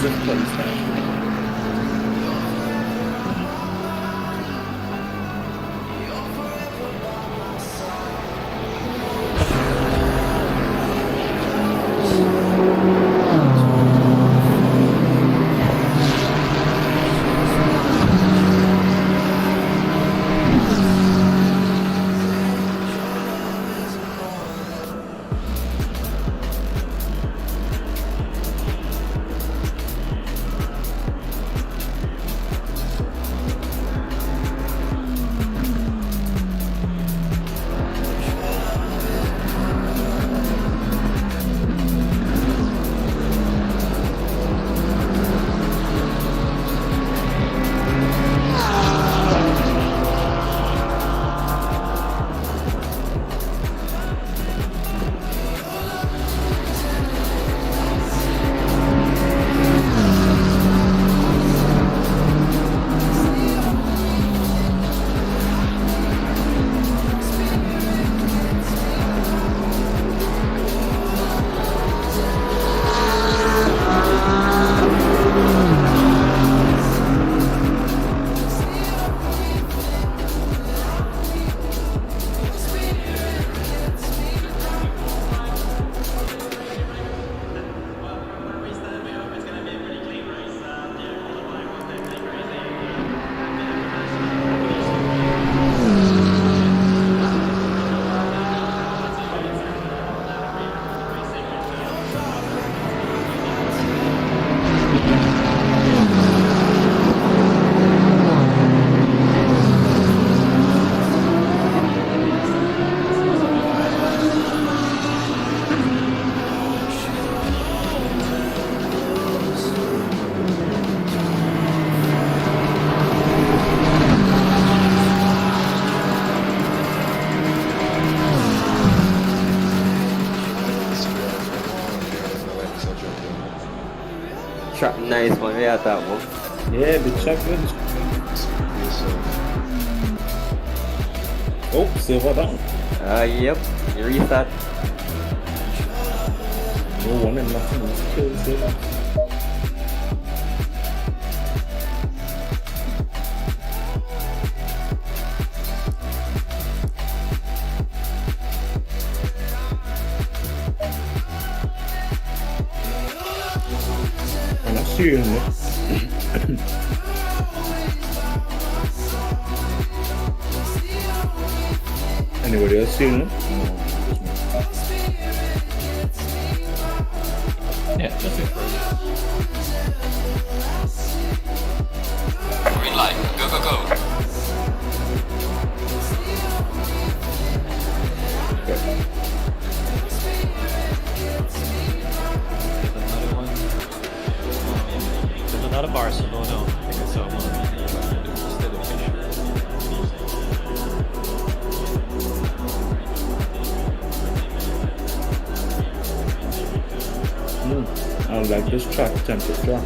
fifth place now. Nice one, we had that one. Yeah, big shot, good. Oh, silver down. Yep, you reset. No one and nothing. Kill silver. Steering it. Anybody else steering it? Yeah, just wait for it. Green light, go, go, go. There's another Barcelona. I think I saw one. Instead of I like this track temperature.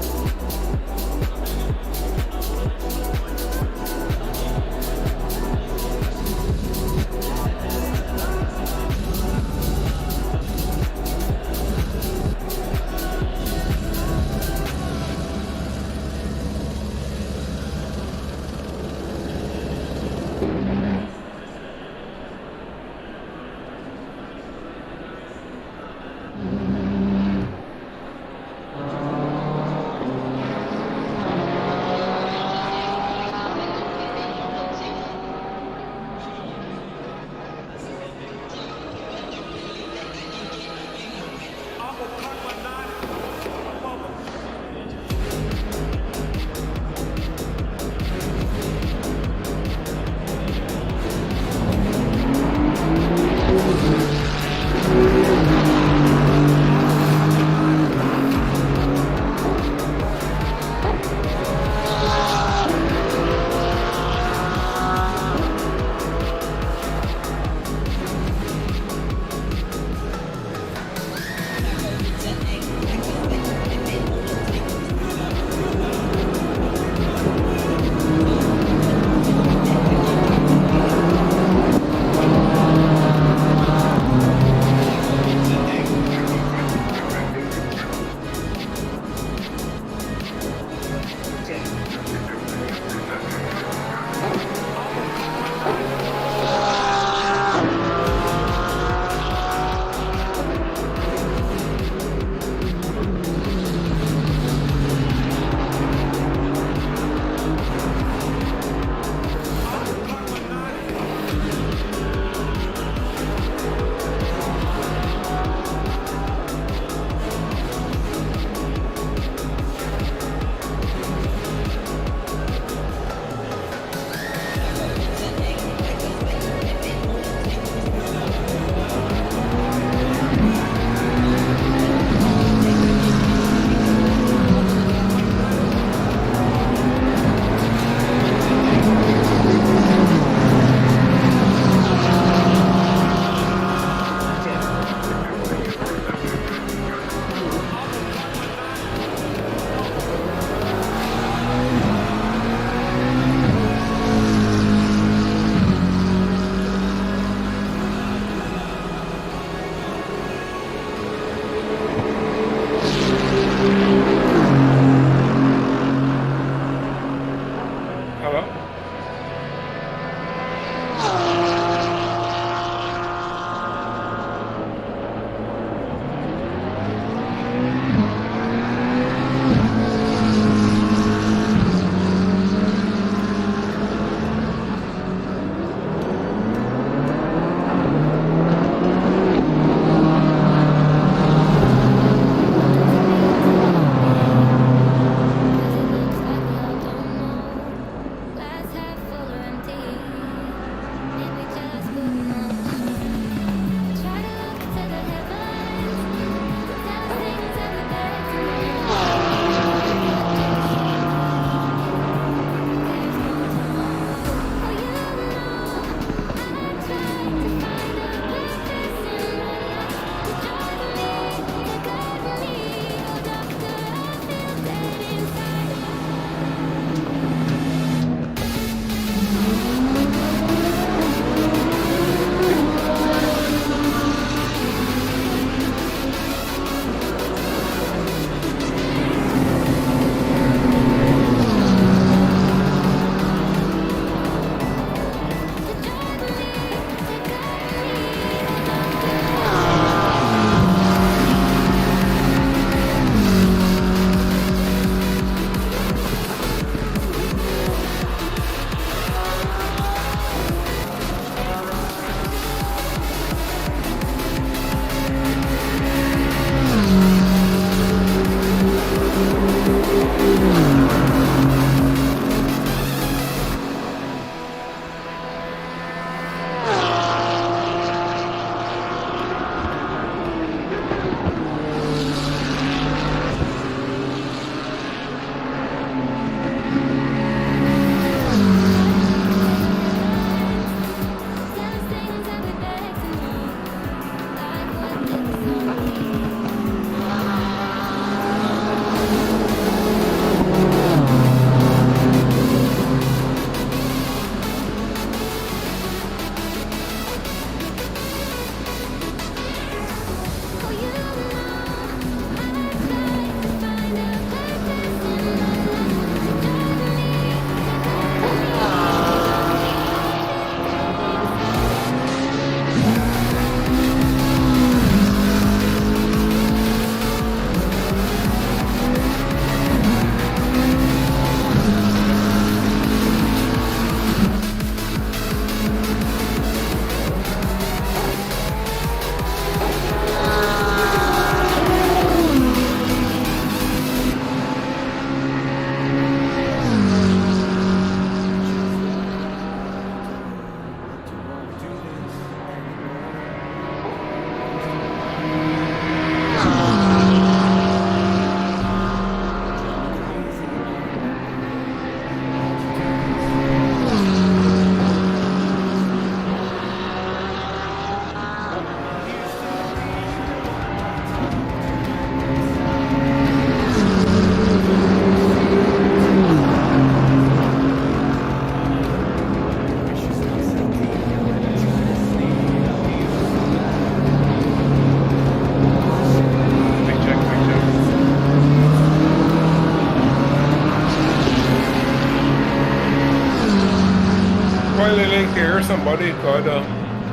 finally link here. Somebody could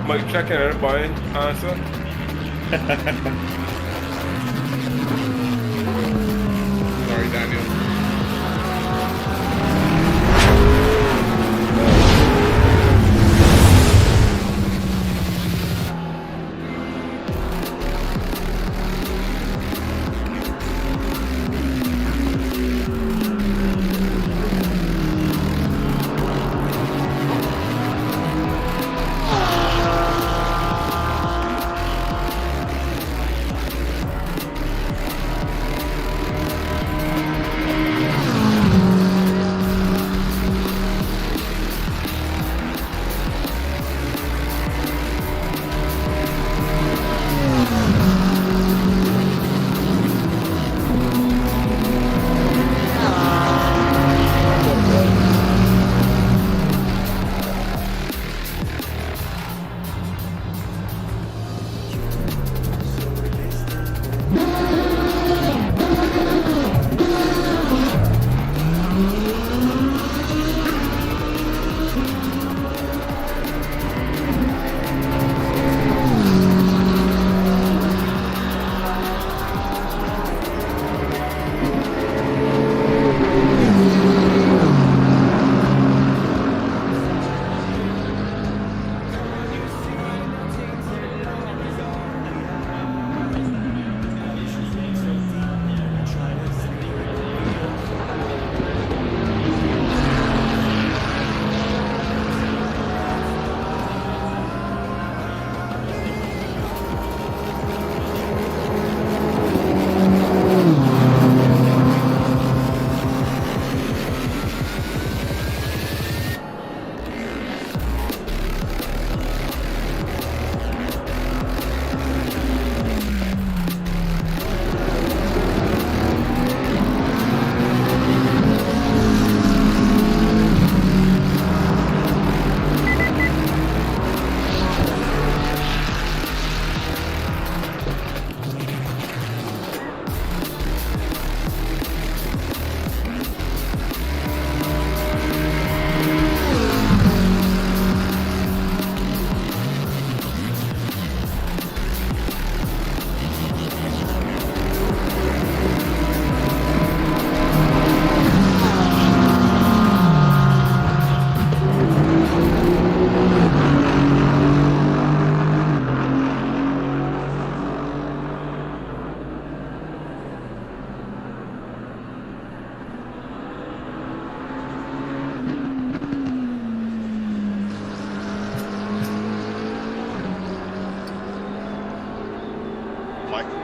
might check in and buy answer. Sorry, Daniel.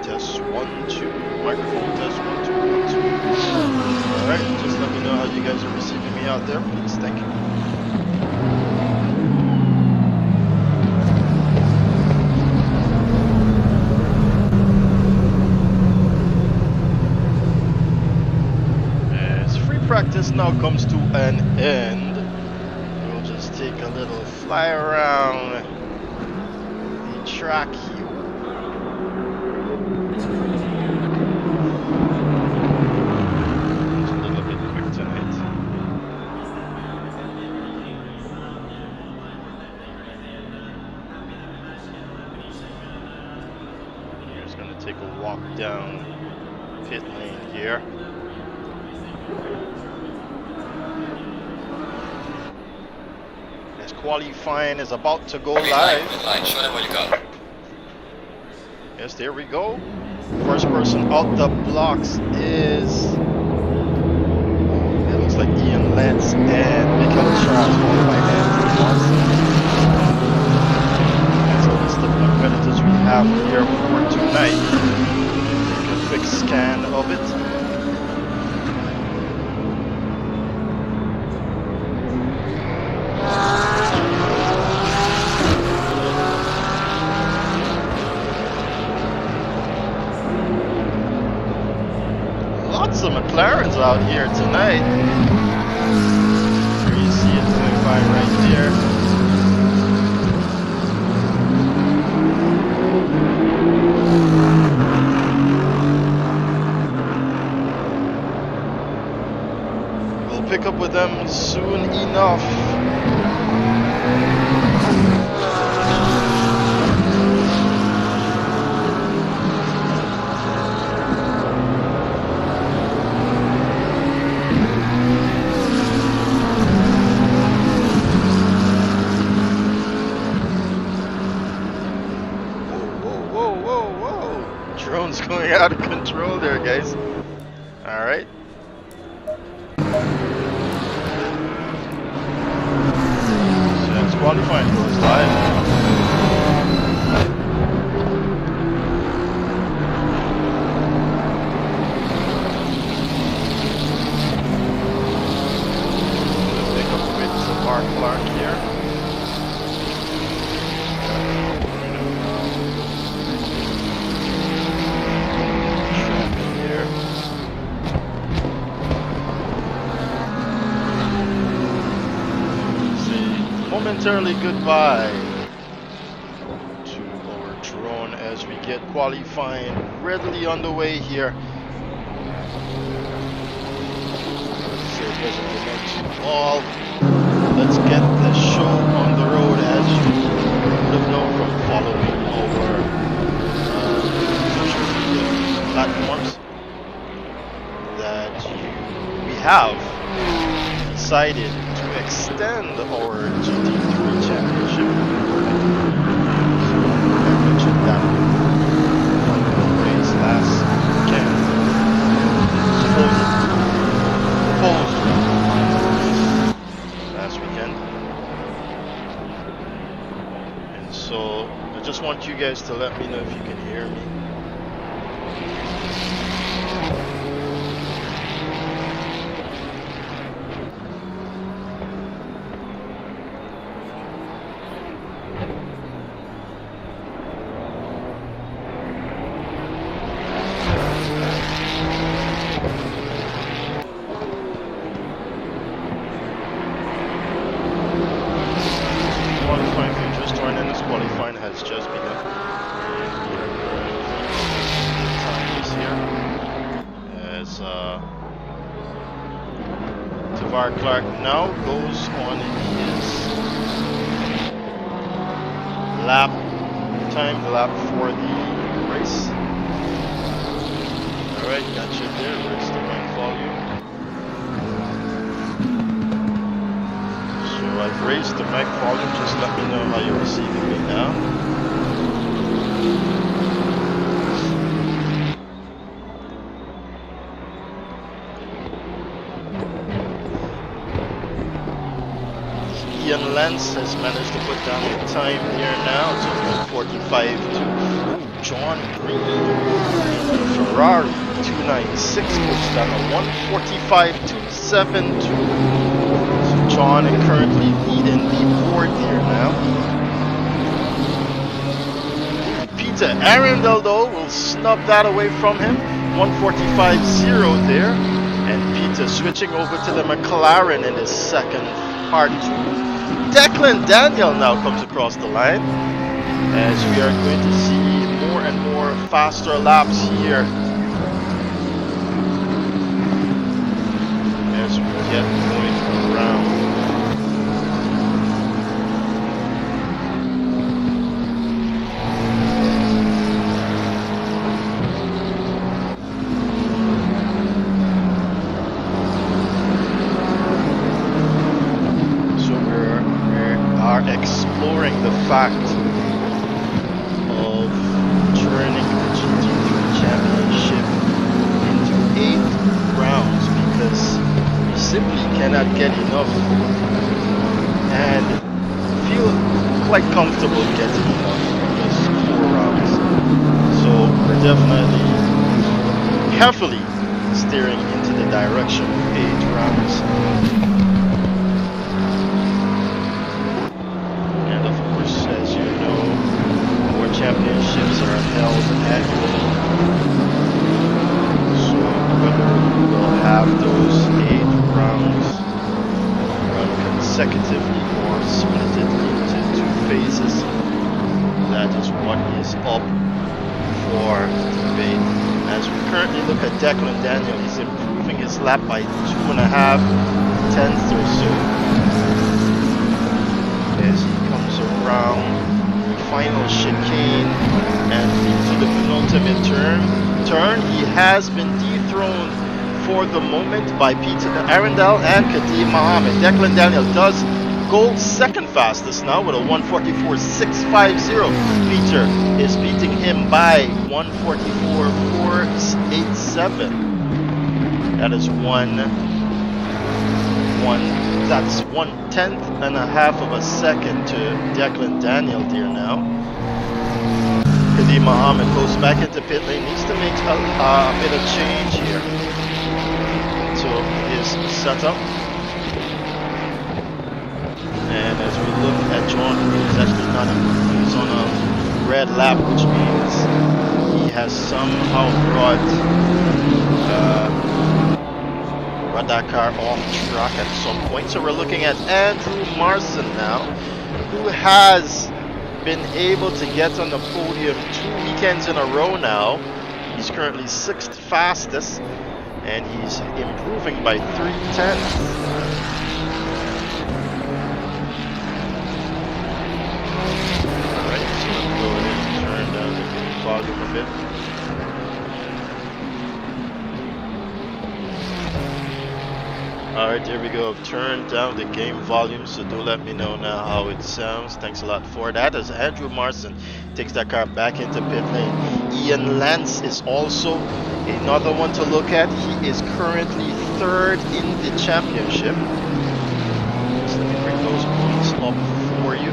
Test 1 2. Microphone test 1 2 1 2. Alright, just let me know how you guys are receiving me out there, please. Thank you. As free practice now comes to an end, we'll just take a little fly around the track here. Take a walk down pit lane here. As qualifying is about to go live. Show them what you got. Yes, there we go. First person out the blocks is, it looks like Ian Lentz and Michael Charles followed by Andrew. So that's the competitors we have here for tonight. Take a quick scan of it. Lots of McLarens out here tonight. Here you see it going by right there. Pick up with them soon enough. going out of control there, guys. Alright. So that's qualifying goes live. Pick up with Mark Clark here. Momentarily goodbye to our drone as we get qualifying readily underway here. So it doesn't get too all. Let's get the show on the road, as you would have known from following our social media platforms, that we have decided to extend our GT3 championship. So I mentioned that on the race last weekend. Supposed last weekend. And so I just want you guys to let me know if you can hear me. Qualifying has just begun. Times here as Tavar Clark now goes on his lap for the race. Alright, got you there. Where's the mic volume? So I've raised the mic volume, just let me know how you're receiving me now. Ian Lentz has managed to put down the time here now to 1:45.2. John Green, the Ferrari 296, puts down a 1:45.272. John is currently leading the board here now. Peter Arundel though will snub that away from him. 1:45.0 there. And Peter switching over to the McLaren in his second hard two. Declan Daniel now comes across the line, as we are going to see more and more faster laps here as we get going around. Exploring the fact of turning the GT3 championship into 8 rounds, because we simply cannot get enough and feel quite comfortable getting enough for just 4 rounds. So we're definitely carefully steering into the direction of 8 rounds. Championships are held annually, so whether we will have those 8 rounds run consecutively or split it into 2 phases, that is what is up for debate. As we currently look at Declan Daniel, he's improving his lap by 2.5 tenths or so as he comes around final chicane and into the penultimate turn. He has been dethroned for the moment by Peter Arundel and Kadeem Mohammed. Declan Daniel does go second fastest now with a 1:44.650. Peter is beating him by 1:44.4 54.87. That is that's 1/10.5 of a second to Declan Daniel there now. Kadi Muhammad goes back into pit lane, needs to make a bit of change here to his setup. And as we look at John, he's actually not he's on a red lap, which means he has somehow brought that car off track at some point. So we're looking at Andrew Marson now, who has been able to get on the podium 2 weekends in a row now. He's currently 6th fastest, and he's improving by 3/10. Alright, so let's go ahead and turn down the volume a bit. Alright, there we go. I've turned down the game volume, so do let me know now how it sounds. Thanks a lot for that. As Andrew Marson takes that car back into pit lane. Ian Lance is also another one to look at. He is currently 3rd in the championship. So let me bring those points up for you.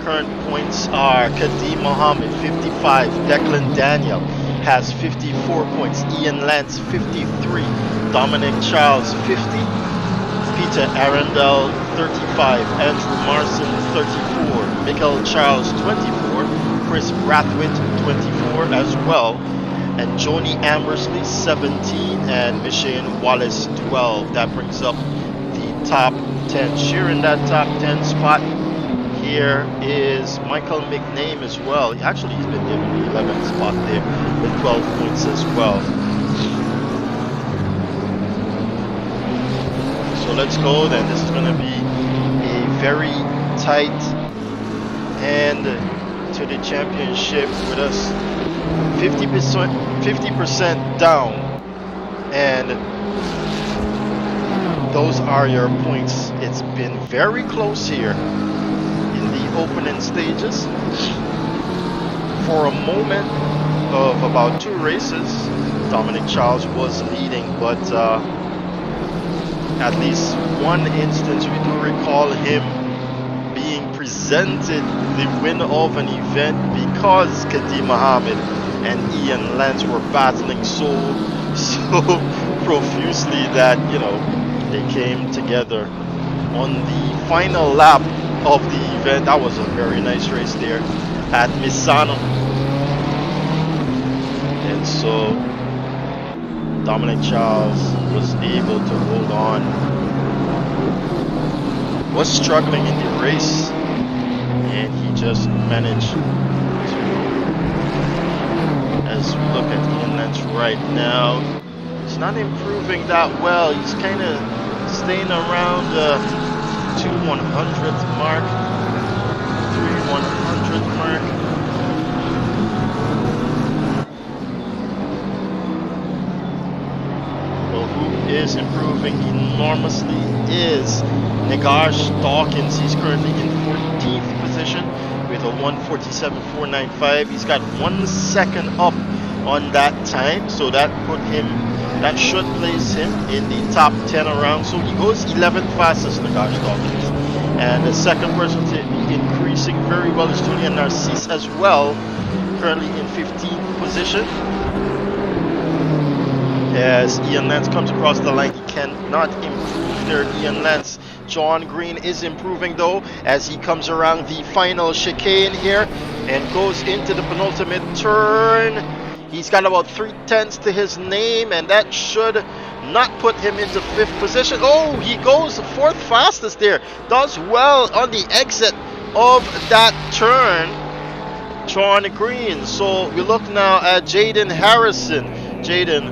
Current points are Kadeem Mohammed 55, Declan Daniel has 54 points, Ian Lance 53, Dominic Charles 50, Peter Arundel 35, Andrew Marson 34, Michael Charles 24, Chris Brathwaite 24 as well, and Joni Ambersley 17, and Michelle Wallace 12. That brings up the top 10. Sharing that top 10 spot here is Michael McName as well. Actually, he's been given the 11th spot there with 12 points as well. So let's go then. This is going to be a very tight end to the championship with us 50% down, and those are your points. It's been very close here opening stages. For a moment of about 2 races, Dominic Charles was leading, but at least one instance we do recall him being presented the winner of an event because Kadeem Mohammed and Ian Lance were battling so profusely that, you know, they came together on the final lap of the event. That was a very nice race there at Misano. And so Dominic Charles was able to hold on. Was struggling in the race, and he just managed to, as we look at Ian Lance right now, he's not improving that well. He's kind of staying around 2/100th mark, 3/100th mark. Well, who is improving enormously is Nagash Dawkins. He's currently in 14th position with a 1:47.495. He's got 1 second up on that time, so that should place him in the top 10 around. So he goes 11th fastest, Nagash Dawkins. And the second person to be increasing very well is Julian Narcisse as well, currently in 15th position. As Ian Lance comes across the line, he cannot improve there. Ian Lance. John Green is improving though as he comes around the final chicane here and goes into the penultimate turn. He's got about 3/10 to his name, and that should not put him into 5th position. Oh, he goes 4th fastest there. Does well on the exit of that turn, John Green. So we look now at Jaden Harrison. Jaden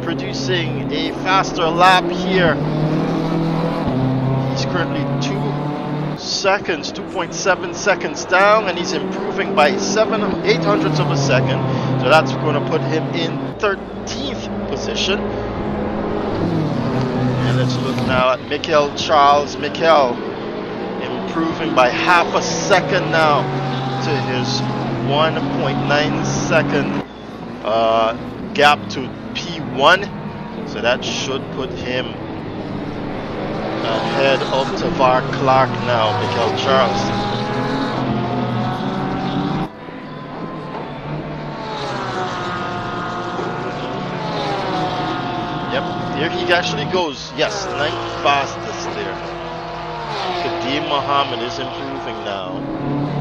producing a faster lap here. He's currently 2.7 seconds down, and he's improving by 7/800ths of a second. So that's going to put him in 13th position. And let's look now at Michael Charles. Michael improving by half a second now to his 1.9 second gap to P1. So that should put him ahead of Tavar Clark now, Michael Charles. Yep, there he actually goes. Yes, 9th fastest there. Kadeem Mohammed is improving now.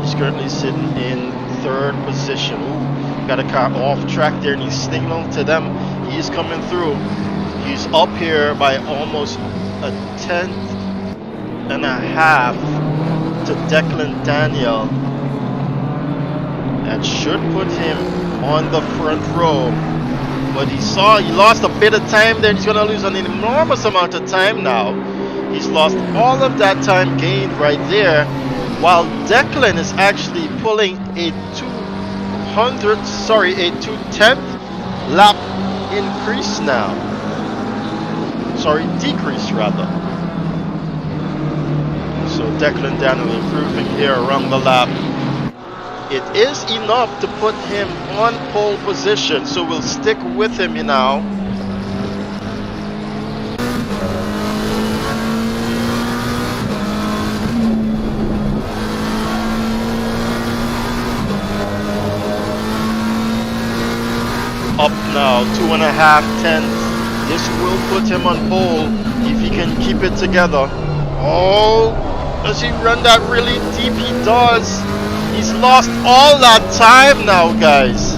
He's currently sitting in 3rd position. Ooh, got a car off track there and he's signaling to them. He's coming through. He's up here by almost a 10th and a half to Declan Daniel. That should put him on the front row. But he lost a bit of time there. He's going to lose an enormous amount of time now. He's lost all of that time gained right there, while Declan is actually pulling a 2/10th lap increase now. Sorry, decrease rather. So Declan Daniel improving here around the lap. It is enough to put him on pole position, so we'll stick with him now. Up now, 2.5 tenths. This will put him on pole if he can keep it together. Oh, does he run that really deep? He does. He's lost all that time now, guys.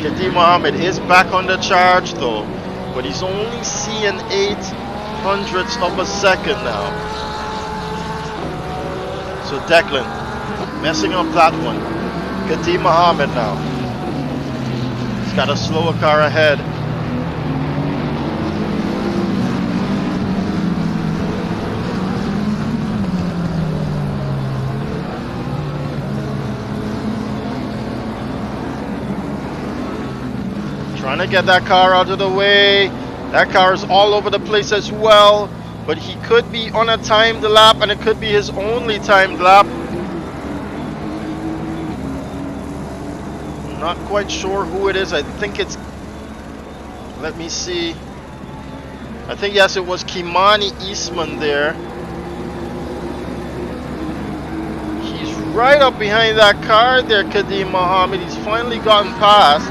Kadeem Mohammed is back on the charge though, but he's only seeing 0.08 of a second now. So Declan messing up that one. Kadeem Mohammed now. He's got a slower car ahead. Trying to get that car out of the way. That car is all over the place as well. But he could be on a timed lap, and it could be his only timed lap. I'm not quite sure who it is. I think it's... Let me see. I think, yes, it was Kimani Eastman there. He's right up behind that car there, Kadeem Mohammed. He's finally gotten past.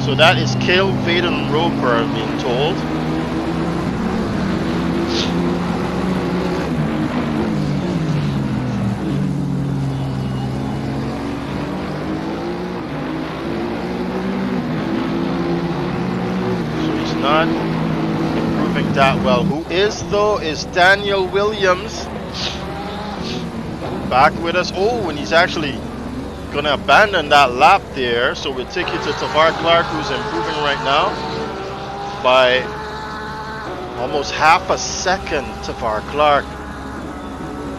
So that is Cale Vaden Roper, I'm being told. So he's not improving that well. Who is though is Daniel Williams. Back with us. Oh, and he's actually gonna abandon that lap there, so we'll take you to Tavar Clark, who's improving right now by almost half a second. Tavar Clark,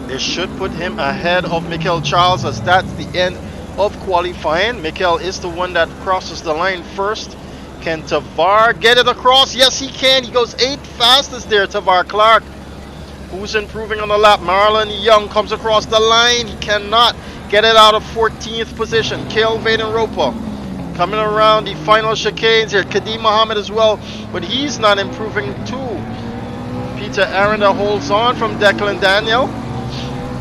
this should put him ahead of Michael Charles, as that's the end of qualifying. Michael is the one that crosses the line first. Can Tavar get it across? Yes, he can. He goes 8th fastest there. Tavar Clark, who's improving on the lap. Marlon Young comes across the line. He cannot get it out of 14th position. Cale Vaden Roper coming around the final chicanes here. Kadeem Mohammed as well, but he's not improving too. Peter Aranda holds on from Declan Daniel.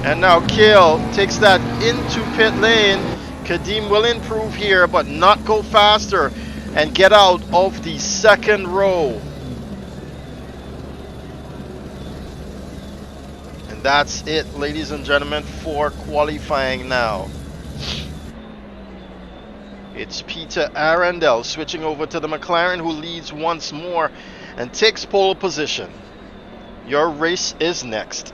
And now Cale takes that into pit lane. Kadeem will improve here, but not go faster and get out of the second row. That's it, ladies and gentlemen, for qualifying now. It's Peter Arundel switching over to the McLaren, who leads once more and takes pole position. Your race is next.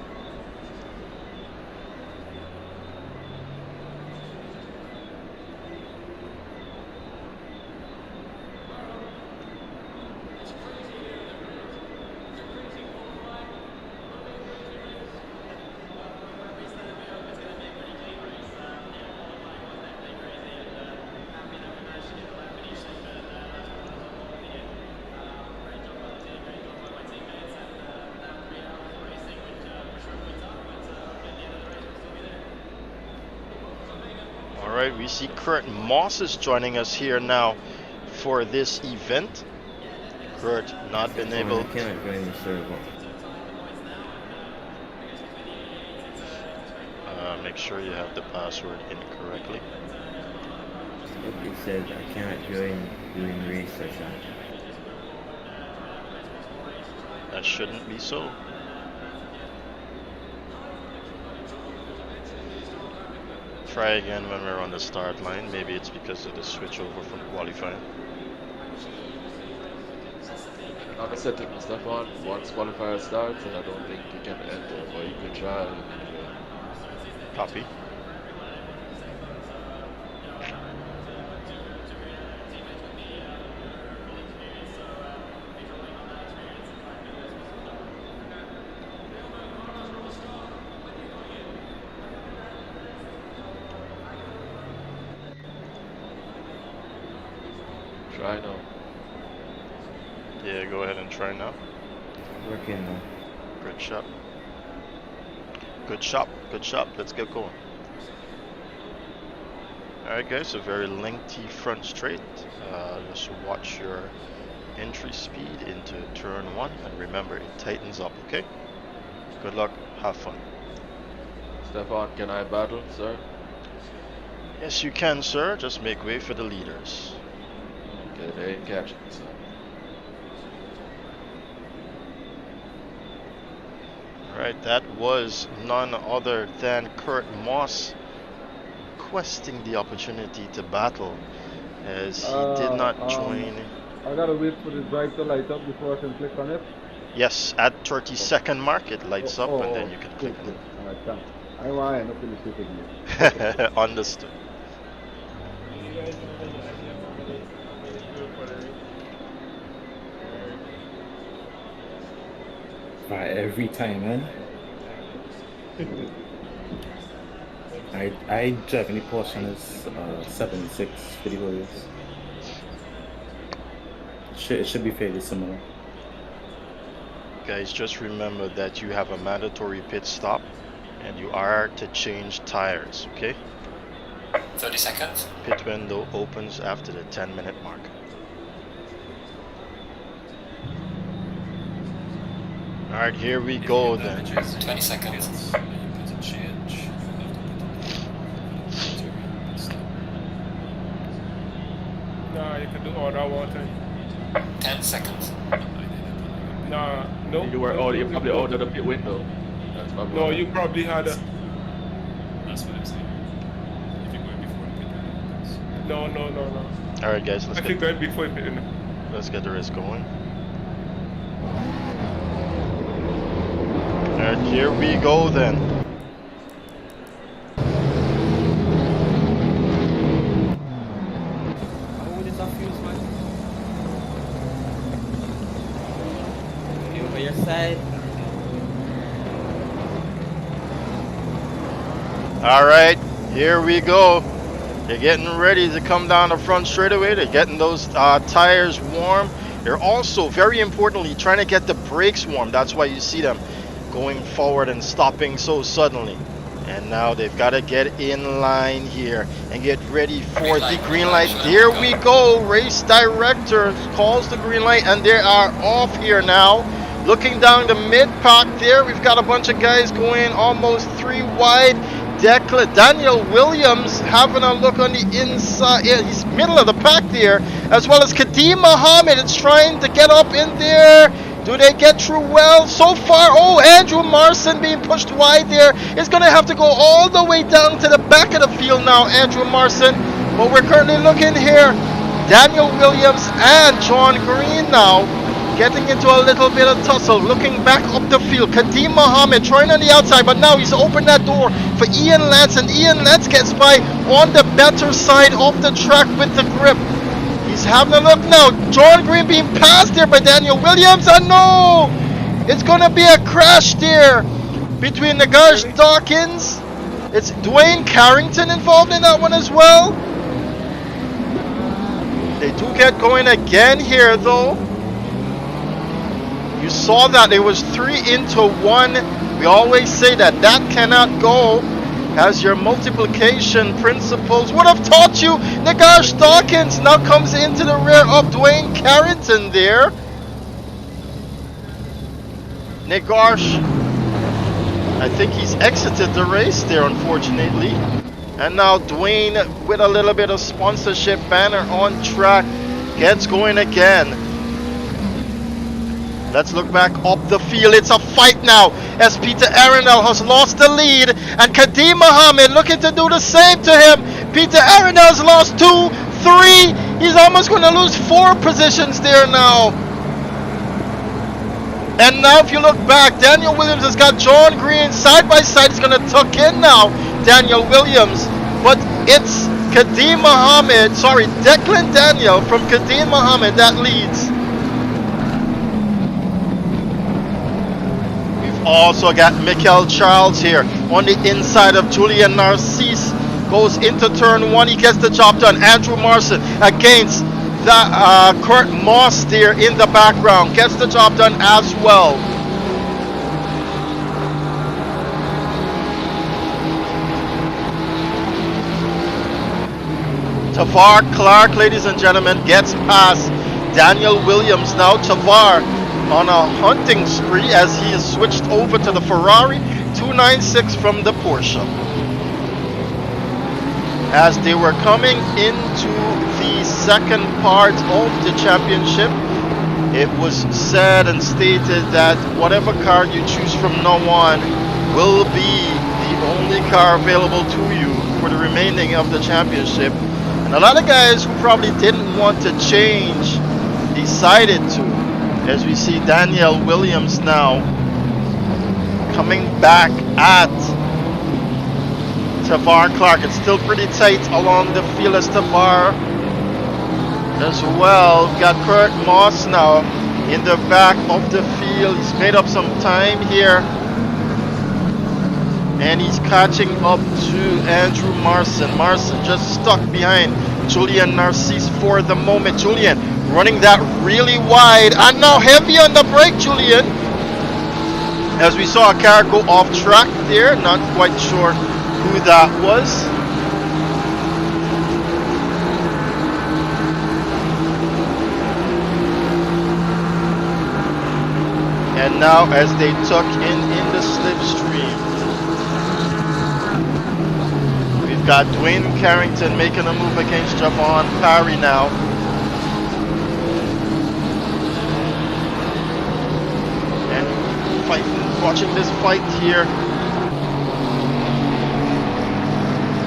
we see Kurt Moss is joining us here now for this event. Kurt not been able. I cannot join the server. Make sure you have the password in correctly. It says I cannot join during race session. That shouldn't be so. Try again when we're on the start line. Maybe it's because of the switch over from qualifying. Another setting, Stefan, once qualifier starts, and I don't think you can enter, but you can try. Copy. Try now. Yeah, go ahead and try now. Working now. Good shot. Good shot. Good shot. Let's get going. Alright guys, a very lengthy front straight. Just watch your entry speed into turn 1 and remember it tightens up, okay? Good luck, have fun. Stefan, can I battle, sir? Yes you can, sir, just make way for the leaders. Okay, they ain't catching me, sir. Alright, that was none other than Kurt Moss requesting the opportunity to battle, as he did not join. I gotta wait for the drive to light up before I can click on it. Yes, at 30-second mark it lights up and then you can click on it. Alright, thanks. I want to end up in the shooting game. Understood. Right, every time, man. I drive any portion is 76 videos. It should be fairly similar. Guys, just remember that you have a mandatory pit stop and you are to change tires, okay? 30 seconds. Pit window opens after the 10-minute mark. Alright, here we go then. 20 seconds. Nah, you can do all that one time. 10 seconds. Nah, no. You were you probably ordered the pit window. That's probably No, you probably had a. That's what I'm saying. If you're going before the pit, No. Alright guys, I think right before it. let's get the race going. Alright, here we go then. Over your side. Alright, here we go. They're getting ready to come down the front straightaway. They're getting those tires warm. They're also, very importantly, trying to get the brakes warm. That's why you see them going forward and stopping so suddenly. And now they've got to get in line here and get ready for the green light. There we go. Race director calls the green light and they are off here now. Looking down the mid-pack there, we've got a bunch of guys going almost 3 wide. Daniel Williams having a look on the inside. Yeah, he's middle of the pack there, as well as Kadeem Mohammed is trying to get up in there. Do they get through well? So far, oh, Andrew Marson being pushed wide there. Is going to have to go all the way down to the back of the field now, Andrew Marson. But we're currently looking here. Daniel Williams and John Green now getting into a little bit of tussle, looking back up the field. Kadeem Mohammed trying on the outside, but now he's opened that door for Ian Lance, and Ian Lance gets by on the better side of the track with the grip. He's having a look now. John Green being passed there by Daniel Williams, and no! It's gonna be a crash there between the Garsh Dawkins. It's Dwayne Carrington involved in that one as well. They do get going again here though. You saw that it was 3 into 1. We always say that that cannot go. has your multiplication principles. Would have taught you. Nagash Dawkins now comes into the rear of Dwayne Carrington there. Nagash, I think he's exited the race there, unfortunately. And now Dwayne, with a little bit of sponsorship banner on track, gets going again. Let's look back up the field. It's a fight now as Peter Arundel has lost the lead, and Kadeem Mohammed looking to do the same to him. Peter Arendel's lost 2, 3. He's almost going to lose 4 positions there now. And now if you look back, Daniel Williams has got John Green side by side. He's going to tuck in now, Daniel Williams. But it's Kadeem Mohammed, sorry, Declan Daniel from Kadeem Mohammed that leads. Also got Mikel Charles here on the inside of Julian Narcisse. Goes into turn 1. He gets the job done. Andrew Marson against the Kurt Moss there in the background. Gets the job done as well. Tavar Clark, ladies and gentlemen, gets past Daniel Williams. Now Tavar on a hunting spree as he is switched over to the Ferrari 296 from the Porsche. As they were coming into the second part of the championship, it was said and stated that whatever car you choose from now on will be the only car available to you for the remaining of the championship. And a lot of guys who probably didn't want to change decided to. As we see Daniel Williams now coming back at Tavar Clark. It's still pretty tight along the field as Tavar as well. We've got Kurt Moss now in the back of the field. He's made up some time here. And he's catching up to Andrew Marson. Marson just stuck behind Julian Narcisse for the moment. Julian running that really wide and now heavy on the brake, Julian. As we saw a car go off track there, not quite sure who that was. And now as they tuck in the slipstream, we've got Dwayne Carrington making a move against Javon Parry now. Watching this fight here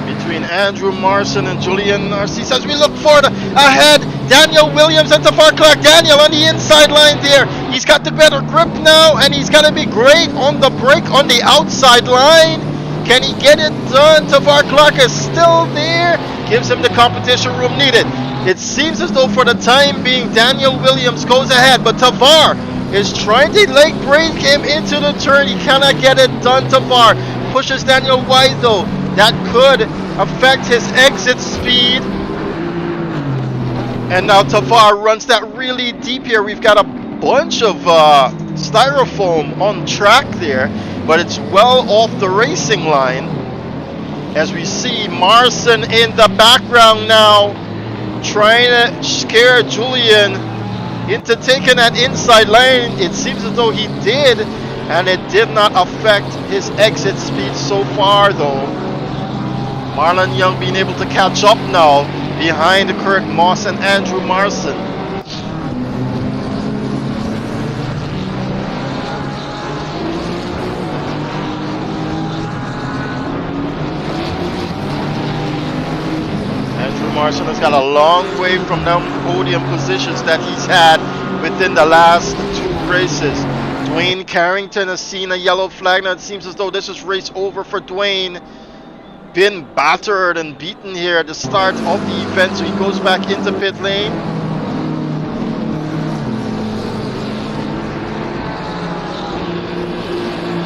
between Andrew Marson and Julian Narcisse as we look forward ahead. Daniel Williams and Tavar Clark. Daniel on the inside line there. He's got the better grip now and he's gonna be great on the brake on the outside line. Can he get it done? Tavar Clark is still there. Gives him the competition room needed. It seems as though for the time being Daniel Williams goes ahead, but Tavar is trying to leg brake him into the turn. He cannot get it done. Tavar pushes Daniel wide though. That could affect his exit speed. And now Tavar runs that really deep here. We've got a bunch of styrofoam on track there, but it's well off the racing line. As we see Marson in the background now, trying to scare Julian into taking that inside lane. It seems as though he did, and it did not affect his exit speed so far though. Marlon Young being able to catch up now behind Kurt Moss and Andrew Marson. Andrew Marson has got a long way from them podium positions that he's had within the last 2 races. Dwayne Carrington has seen a yellow flag. Now it seems as though this is race over for Dwayne. Been battered and beaten here at the start of the event, so he goes back into pit lane.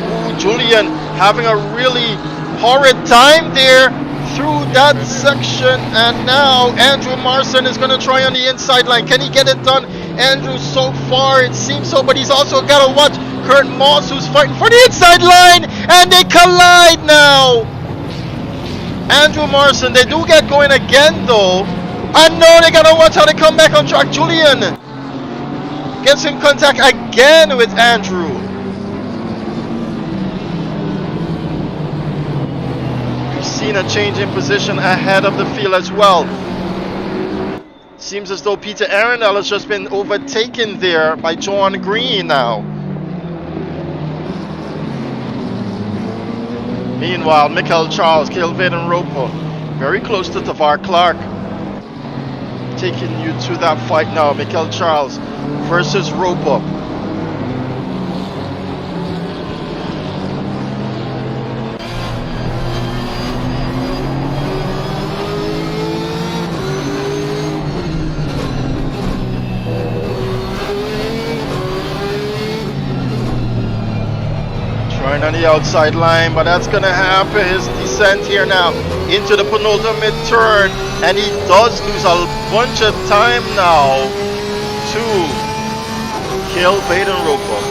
Ooh, Julian having a really horrid time there through that section, and now Andrew Marson is going to try on the inside line. Can he get it done? Andrew, so far it seems so, but he's also got to watch Kurt Moss, who's fighting for the inside line, and they collide now. Andrew Morrison, they do get going again though. And no, they gotta watch how they come back on track. Julian gets in contact again with Andrew. We've seen a change in position ahead of the field as well. Seems as though Peter Arundel has just been overtaken there by John Green now. Meanwhile, Michael Charles, Kelvin Roper, very close to Tavar Clark. Taking you to that fight now. Michael Charles versus Roper. Trying on the outside line, but that's gonna happen. His descent here now into the penultimate turn, and he does lose a bunch of time now to kill Baden Roper.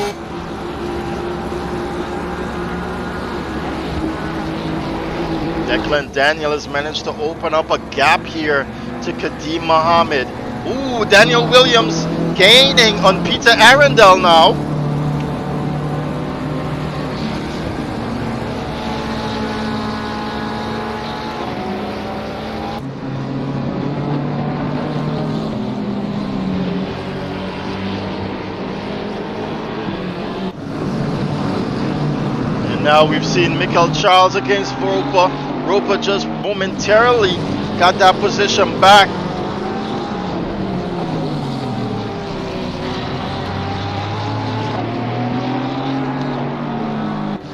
Declan Daniel has managed to open up a gap here to Kadeem Mohammed. Ooh, Daniel Williams gaining on Peter Arundel now. Now we've seen Michael Charles against Roper. Roper just momentarily got that position back.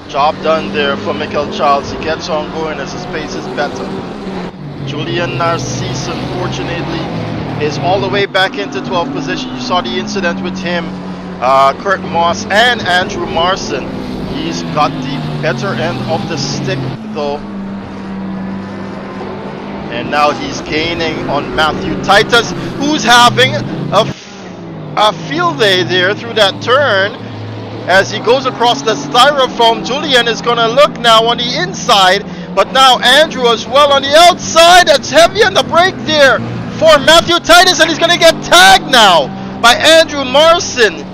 Job done there for Michael Charles. He gets on going as his pace is better. Julian Narcisse, unfortunately, is all the way back into 12th position. You saw the incident with him, Kurt Moss and Andrew Marson. He's got the better end of the stick though. And now he's gaining on Matthew Titus, who's having a field day there through that turn. As he goes across the styrofoam, Julian is going to look now on the inside. But now Andrew as well on the outside. That's heavy on the brake there for Matthew Titus. And he's going to get tagged now by Andrew Marson.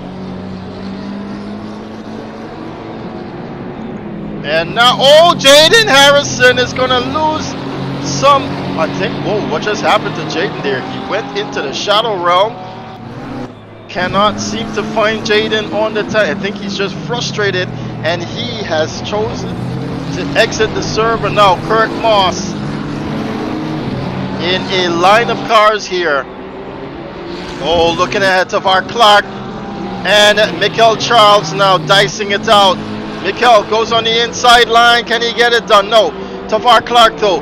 And now, oh, Jaden Harrison is going to lose some, I think, whoa, what just happened to Jaden there? He went into the shadow realm. Cannot seem to find Jaden on the time. I think he's just frustrated, and he has chosen to exit the server now. Kurt Moss in a line of cars here. Oh, looking ahead to Tavar Clark. And Michael Charles now dicing it out. Mikel goes on the inside line. Can he get it done? No. Tavar Clark, though,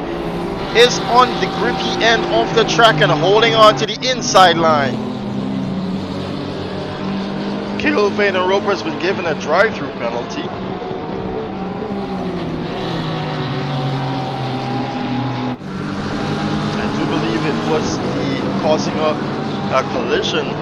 is on the grippy end of the track and holding on to the inside line. Kelvin Roper has been given a drive-through penalty. I do believe it was causing a collision.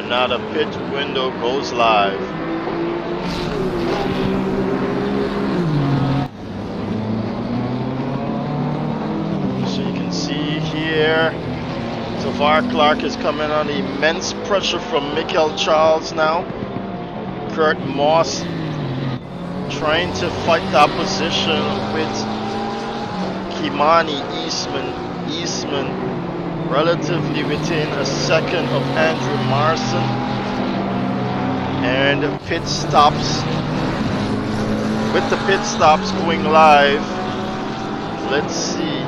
Now the pit window goes live. So you can see here, Tavar Clark is coming on immense pressure from Michael Charles now. Kurt Moss trying to fight that position with Kimani Eastman. Relatively within a second of Andrew Marson. And pit stops. With the pit stops going live, let's see.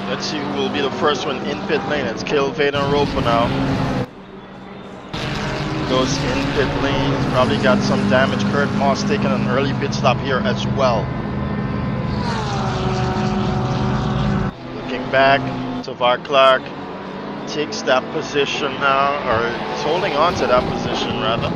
Let's see who will be the first one in pit lane. It's Kelvin Roper now. goes in pit lane. He's probably got some damage. Kurt Moss taking an early pit stop here as well. Looking back, Tavar Clark takes that position now, or he's holding on to that position rather.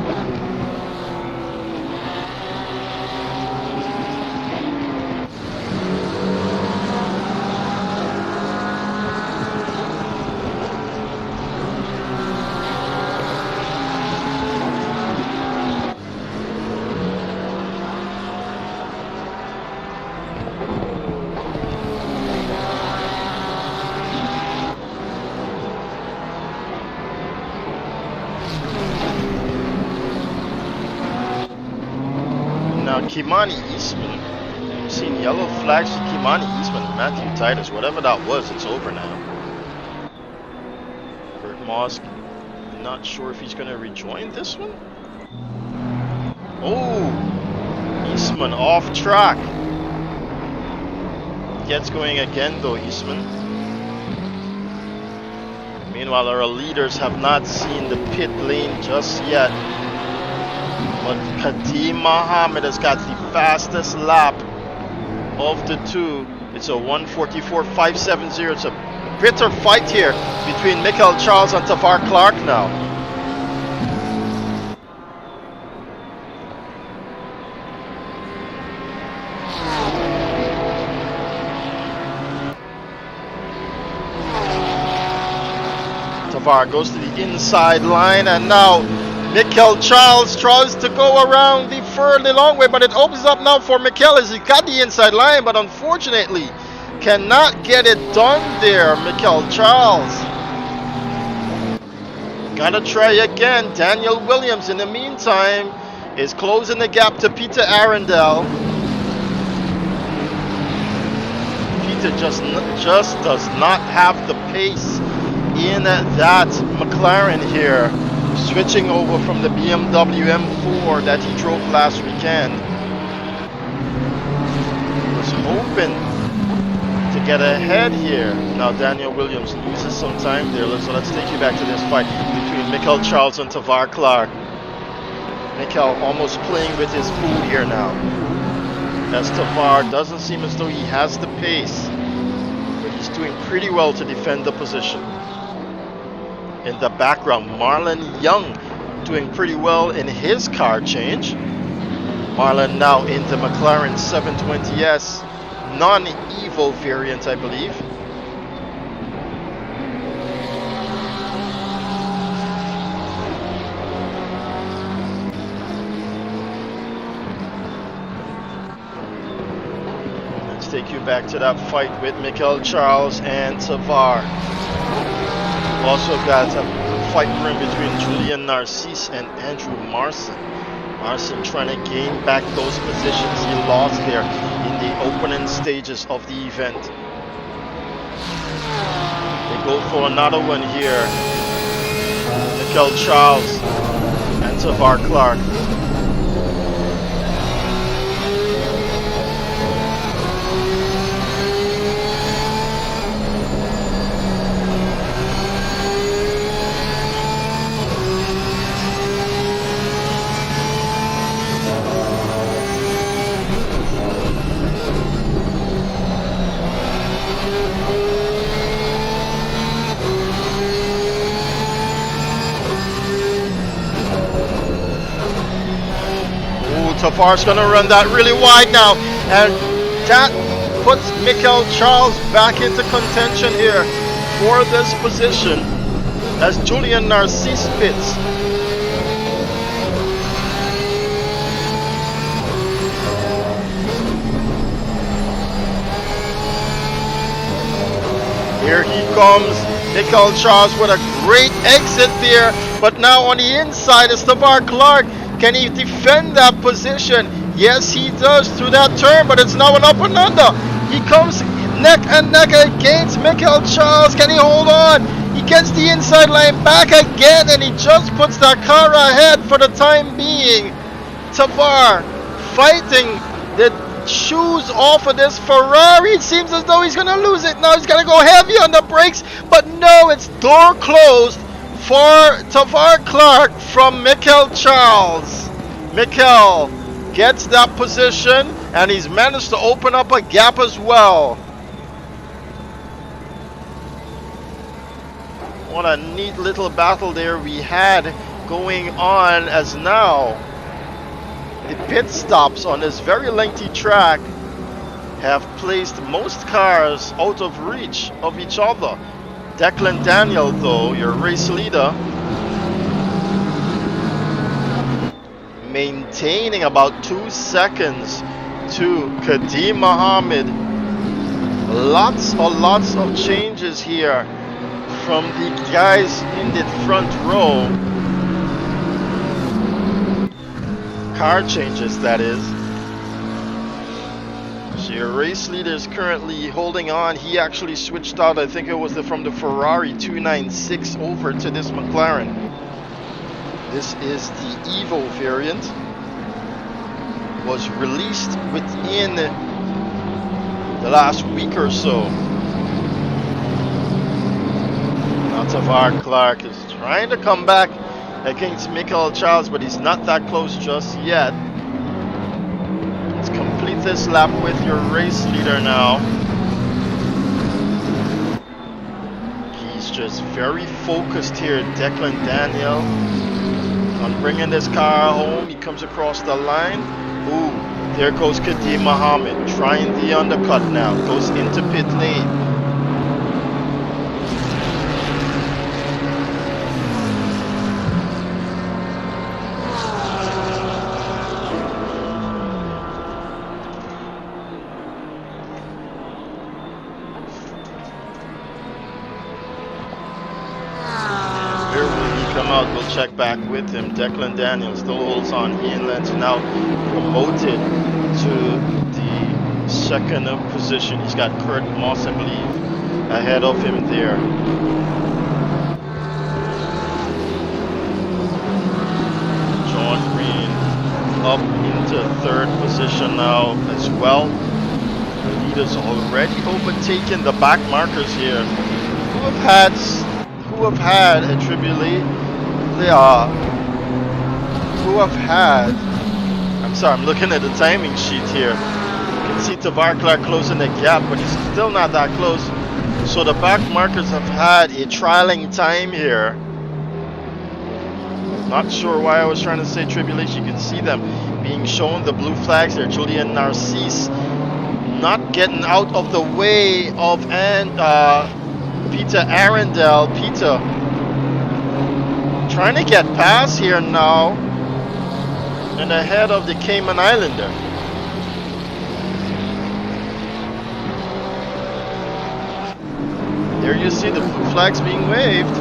Kimani Eastman, I've seen yellow flags to Kimani Eastman, Matthew Titus, whatever that was, it's over now. Kurt Moss, not sure if he's going to rejoin this one. Oh, Eastman off track. Gets going again though, Eastman. Meanwhile, our leaders have not seen the pit lane just yet. But Kadeem Mohammed has got the fastest lap of the two. It's a 1:44.570. It's a bitter fight here between Michael Charles and Tavar Clark now. Tavar goes to the inside line, and now Mikel Charles tries to go around the fairly long way, but it opens up now for Mikel as he got the inside line, but unfortunately cannot get it done there, Mikel Charles. Gotta try again. Daniel Williams in the meantime is closing the gap to Peter Arundel. Peter just does not have the pace in that McLaren here. Switching over from the BMW M4 that he drove last weekend. Was hoping to get ahead here. Now Daniel Williams loses some time there. So let's take you back to this fight between Mikel Charles and Tavar Clark. Mikel almost playing with his food here now. As Tavar doesn't seem as though he has the pace, but he's doing pretty well to defend the position. In the background, Marlon Young doing pretty well in his car change. Marlon now in the McLaren 720S non-Evo variant, I believe. Let's take you back to that fight with Mikel Charles and Tavar. Also got a fight room between Julian Narcisse and Andrew Marson. Marson trying to gain back those positions he lost there in the opening stages of the event. They go for another one here. Mikel Charles and Tavar Clark. Tavar's gonna run that really wide now, and that puts Mikel Charles back into contention here for this position as Julian Narcisse pits. Here he comes, Mikel Charles with a great exit there, but now on the inside is Tavar Clark. Can he defend that position? Yes, he does through that turn, but it's now an up and under. He comes neck and neck against Mikel Charles. Can he hold on? He gets the inside line back again, and he just puts that car ahead for the time being. Tavar fighting the shoes off of this Ferrari. It seems as though he's going to lose it. Now he's going to go heavy on the brakes, but no, it's door closed Tavar Clark from Mikel Charles. Mikel gets that position, and he's managed to open up a gap as well. What a neat little battle there we had going on, as now the pit stops on this very lengthy track have placed most cars out of reach of each other. Declan Daniel, though, your race leader, maintaining about 2 seconds to Kadeem Mohammed. Lots of changes here from the guys in the front row. Car changes, that is. So your race leader is currently holding on. He actually switched out, I think it was from the Ferrari 296 over to this McLaren. This is the Evo variant. Was released within the last week or so. Now Tavar Clark is trying to come back against Mikel Charles, but he's not that close just yet. Let's complete this lap with your race leader now. He's just very focused here, Declan Daniel, on bringing this car home. He comes across the line. Ooh, there goes Kadeem Mohammed, trying the undercut now, goes into pit lane. Check back with him. Declan Daniel still holds on. Ian Lentz now promoted to the second position. He's got Kurt Moss, I believe, ahead of him there. John Green up into third position now as well. The leaders already overtaken the back markers here, who have had a tribulation. I'm sorry, I'm looking at the timing sheet here. You can see Tavar Clark closing the gap, but he's still not that close. So the back markers have had a trialing time here. Not sure why I was trying to say tribulation. You can see them being shown, the blue flags there. Julian Narcisse not getting out of the way of Peter Arundel. Peter trying to get past here now and ahead of the Cayman Islander. There you see the blue flags being waved.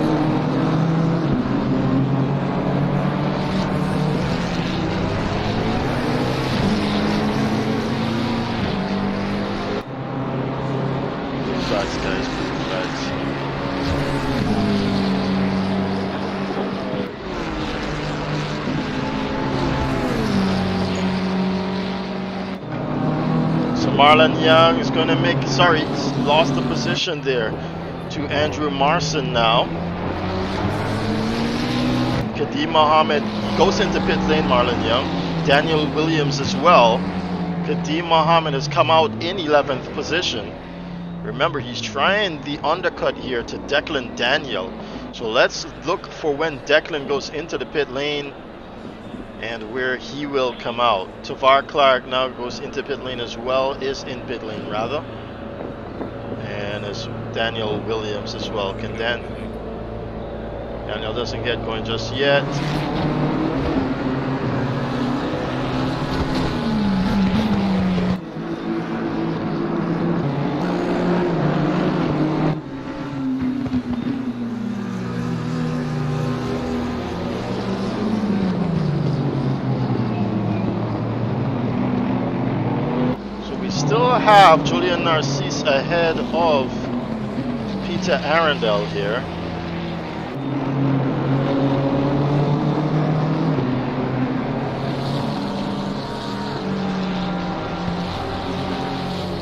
Blue flags, guys, blue flags. Marlon Young is going to make, sorry, lost the position there to Andrew Marson now. Kadeem Mohammed goes into pit lane, Marlon Young. Daniel Williams as well. Kadeem Mohammed has come out in 11th position. Remember, he's trying the undercut here to Declan Daniel. So let's look for when Declan goes into the pit lane and where he will come out. Tavar Clark now goes into pit lane as well, is in pit lane rather. And as Daniel Williams as well. Can Daniel doesn't get going just yet. Have Julian Narcisse ahead of Peter Arundel here.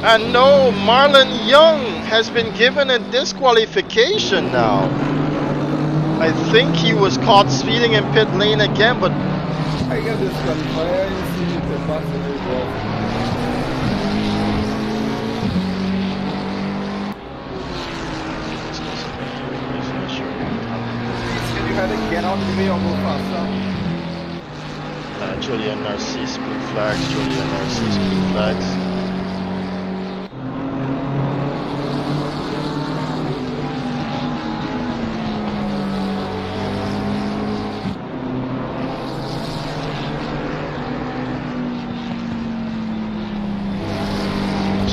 And no, Marlon Young has been given a disqualification now. I think he was caught speeding in pit lane again, but I get this one. Why are you seeing the bus and the wall? Can you have it get out of the way or go faster? Julian Narcisse, blue flags, Julian Narcisse, blue flags.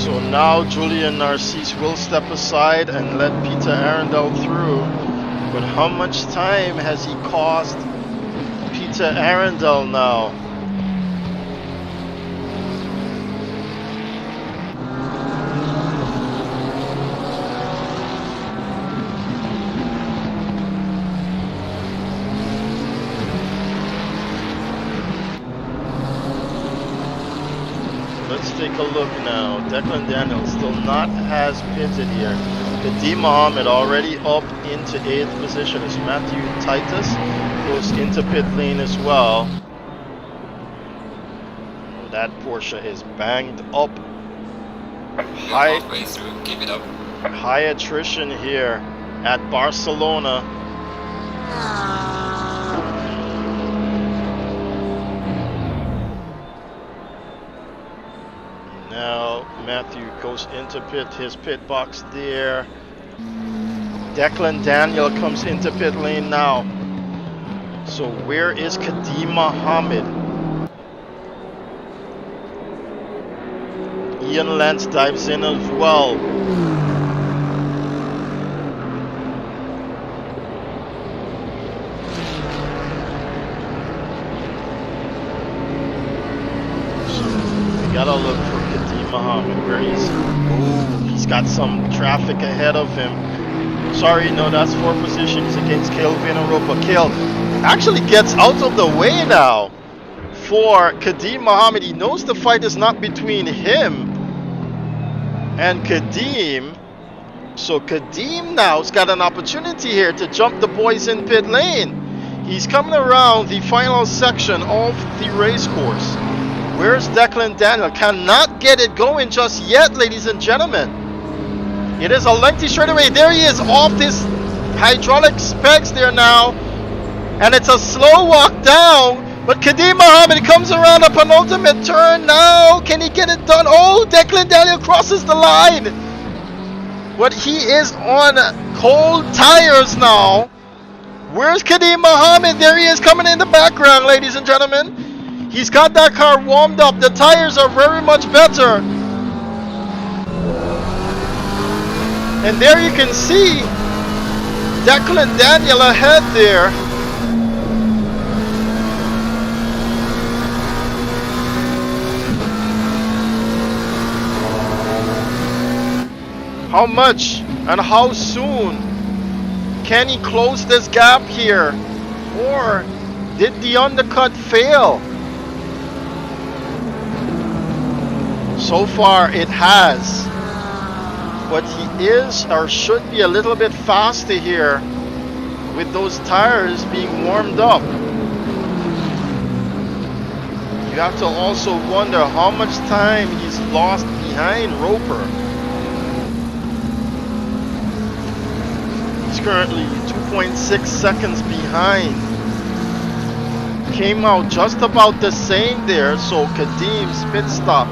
So now Julian Narcisse will step aside and let Peter Arundel through. But how much time has he cost Peter Arundel now? Let's take a look now. Declan Daniel still not has pitted here. Kadim Mohammed already up into 8th position as Matthew Titus goes into pit lane as well. That Porsche is banged up. Halfway through, keep it up. High attrition here at Barcelona. Now Matthew goes into his pit box there. Declan Daniel comes into pit lane now. So where is Kadim Mohammed? Ian Lance dives in as well. Gotta look for Kadim Mohammed where he's got some traffic ahead of him. Sorry, no, that's 4 positions against Kelvin Europa. Kel actually gets out of the way now for Kadim Mohammed. He knows the fight is not between him and Kadim. So Kadim now's got an opportunity here to jump the boys in pit lane. He's coming around the final section of the race course. Where's Declan Daniel? Cannot get it going just yet, ladies and gentlemen. It is a lengthy straightaway. There he is off his hydraulic specs there now. And it's a slow walk down. But Kadim Mohammed comes around a penultimate turn now. Can he get it done? Oh, Declan Daniel crosses the line. But he is on cold tires now. Where's Kadim Mohammed? There he is coming in the background, ladies and gentlemen. He's got that car warmed up. The tires are very much better. And there you can see Declan Daniel ahead there. How much and how soon can he close this gap here? Or did the undercut fail? So far it has, but he is or should be a little bit faster here with those tires being warmed up. You have to also wonder how much time he's lost behind Roper. He's currently 2.6 seconds behind. Came out just about the same there, so Kadim's pit stop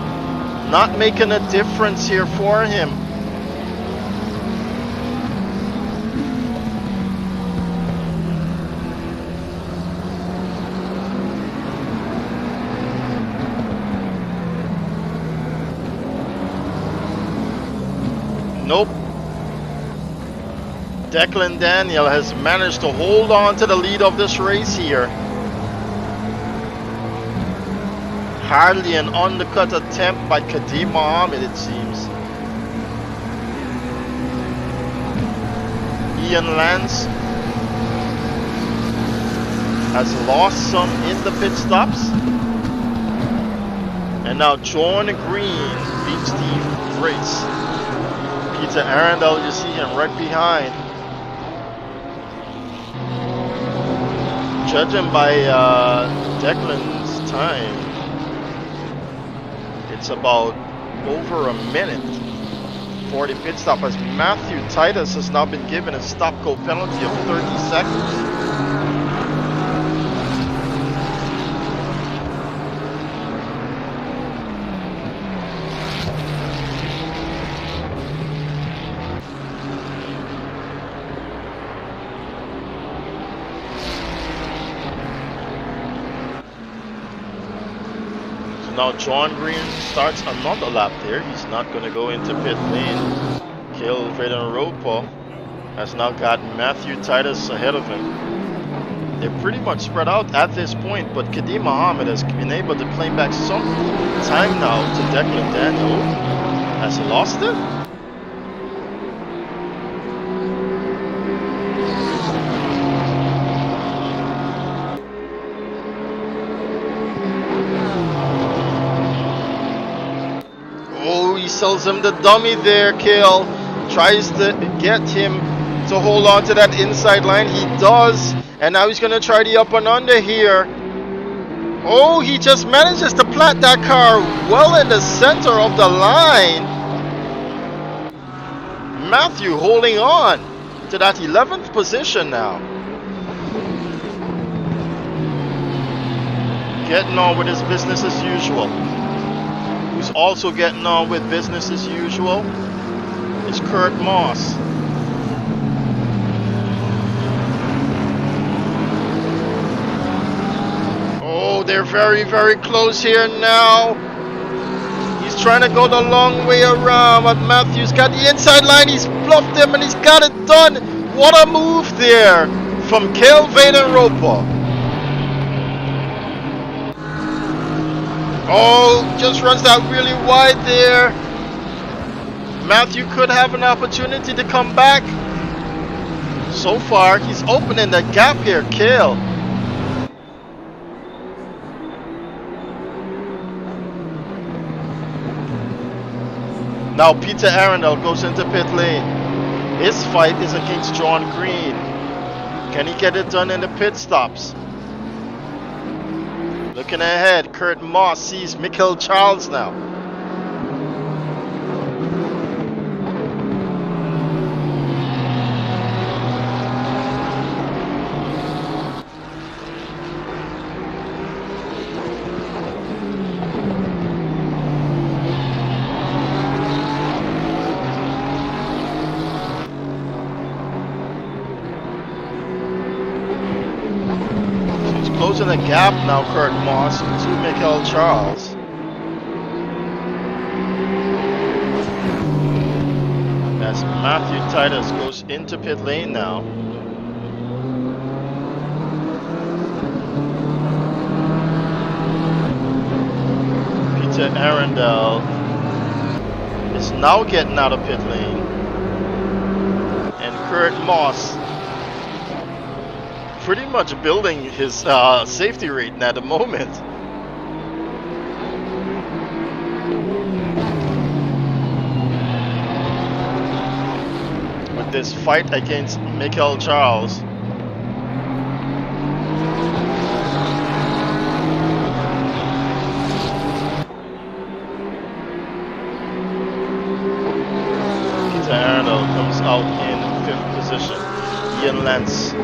not making a difference here for him. Nope. Declan Daniel has managed to hold on to the lead of this race here. Hardly an undercut attempt by Kadim Mohammed, it seems. Ian Lance has lost some in the pit stops. And now John Green beats the race. Peter Arundel, you see him right behind. Judging by Declan's time, it's about over a minute for the pit stop, as Matthew Titus has now been given a stop-go penalty of 30 seconds. Now John Green starts another lap there. He's not going to go into pit lane. Kelvin Ropa has now got Matthew Titus ahead of him. They're pretty much spread out at this point, but Kadeem Mohammed has been able to claim back some time now to Declan Daniel. Has he lost it? Sells him the dummy there. Kale tries to get him to hold on to that inside line. He does, and now he's going to try the up and under here. Oh, he just manages to plant that car well in the center of the line. Matthew holding on to that 11th position now. Getting on with his business as usual. Who's also getting on with business as usual is Kurt Moss. Oh, they're very, very close here now. He's trying to go the long way around, but Matthew's got the inside line. He's bluffed him and he's got it done. What a move there from Kelvin Ropa. Oh, just runs that really wide there. Matthew could have an opportunity to come back. So far, he's opening the gap here, Kale. Now Peter Arundel goes into pit lane. His fight is against John Green. Can he get it done in the pit stops? Looking ahead, Kurt Moss sees Michael Charles now. Closing the gap now, Kurt Moss to Michael Charles. As Matthew Titus goes into pit lane now. Peter Arundel is now getting out of pit lane. And Kurt Moss pretty much building his safety rating at the moment. With this fight against Michael Charles. Peter Arundel comes out in 5th position. Ian Lance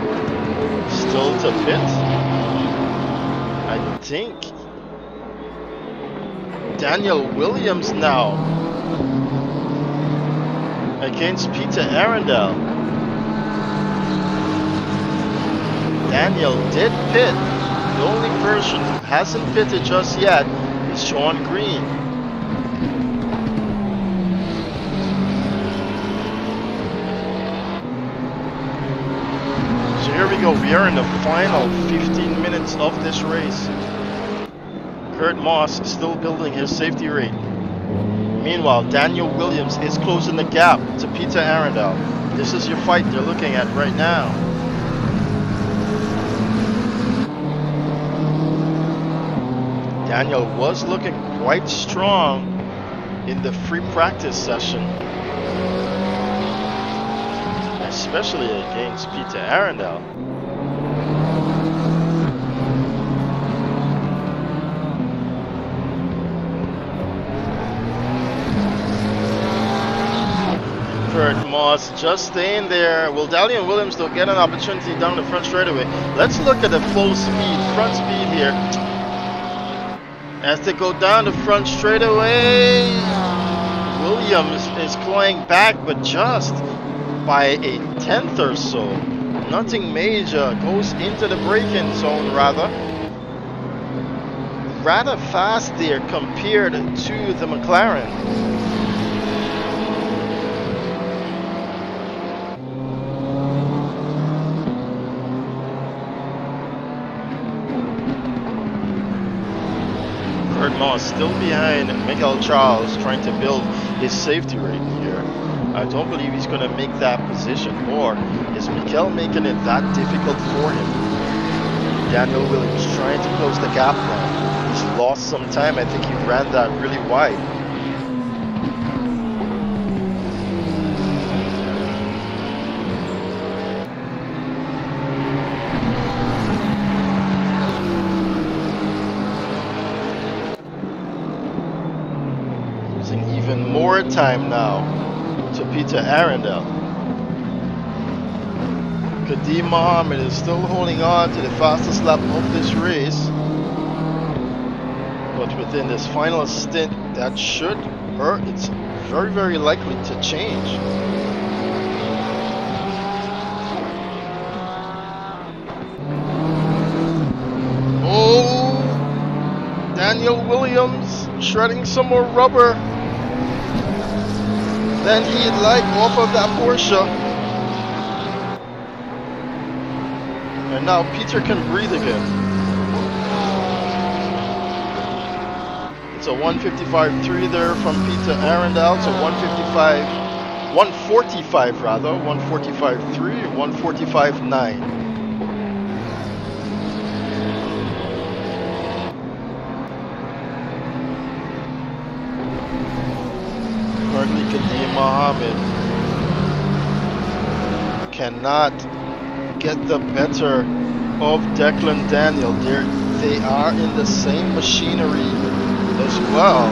still to pit. I think Daniel Williams now against Peter Arundel. Daniel did pit. The only person who hasn't pitted just yet is Sean Green. Here we go, we are in the final 15 minutes of this race. Kurt Moss is still building his safety rate. Meanwhile, Daniel Williams is closing the gap to Peter Arundel. This is your fight they're looking at right now. Daniel was looking quite strong in the free practice session, especially against Peter Arundel. just staying there. Will Dalian Williams though get an opportunity down the front straightaway? Let's look at the full speed, front speed here. As they go down the front straightaway, Williams is clawing back, but just by a tenth or so. Nothing major. Goes into the braking zone rather fast there compared to the McLaren. Moss still behind Michael Charles, trying to build his safety rating here. I don't believe he's going to make that position, or is Mikel making it that difficult for him? Daniel Williams trying to close the gap now. He's lost some time. I think he ran that really wide. More time now to Peter Arundel. Kadeem Mohammed is still holding on to the fastest lap of this race, but within this final stint that should, or it's very, very likely to change. Oh, Daniel Williams shredding some more rubber than he'd like off of that Porsche. And now Peter can breathe again. It's a 155.3 there from Peter Arundel. It's a 145 rather, 145.3, 145.9. Kadeem Mohammed cannot get the better of Declan Daniel. They are in the same machinery as well.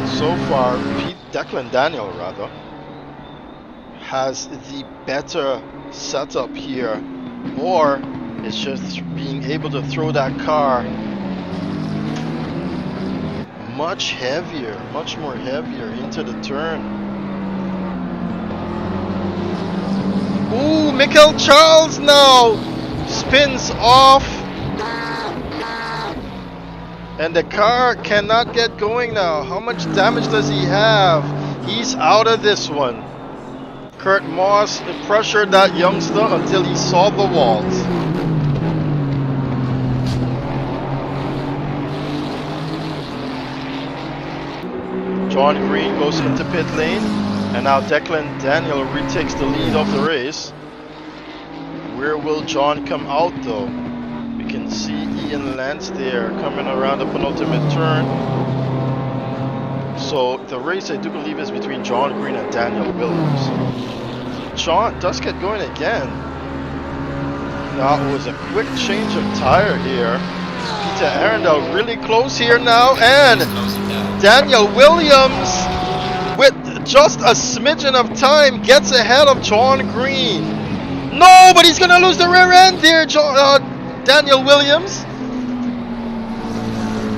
So far, Declan Daniel rather has the better setup here, or is just being able to throw that car much heavier, much more heavier into the turn. Ooh, Michael Charles now spins off, and the car cannot get going now. How much damage does he have? He's out of this one. Kurt Moss pressured that youngster until he saw the walls. John Green goes into pit lane, and now Declan Daniel retakes the lead of the race. Where will John come out though? We can see Ian Lance there coming around the penultimate turn. So the race, I do believe, is between John Green and Daniel Williams. John does get going again. Now it was a quick change of tire here. Peter Arundel really close here now, and Daniel Williams, with just a smidgen of time, gets ahead of John Green. No, but he's gonna lose the rear end here, Daniel Williams.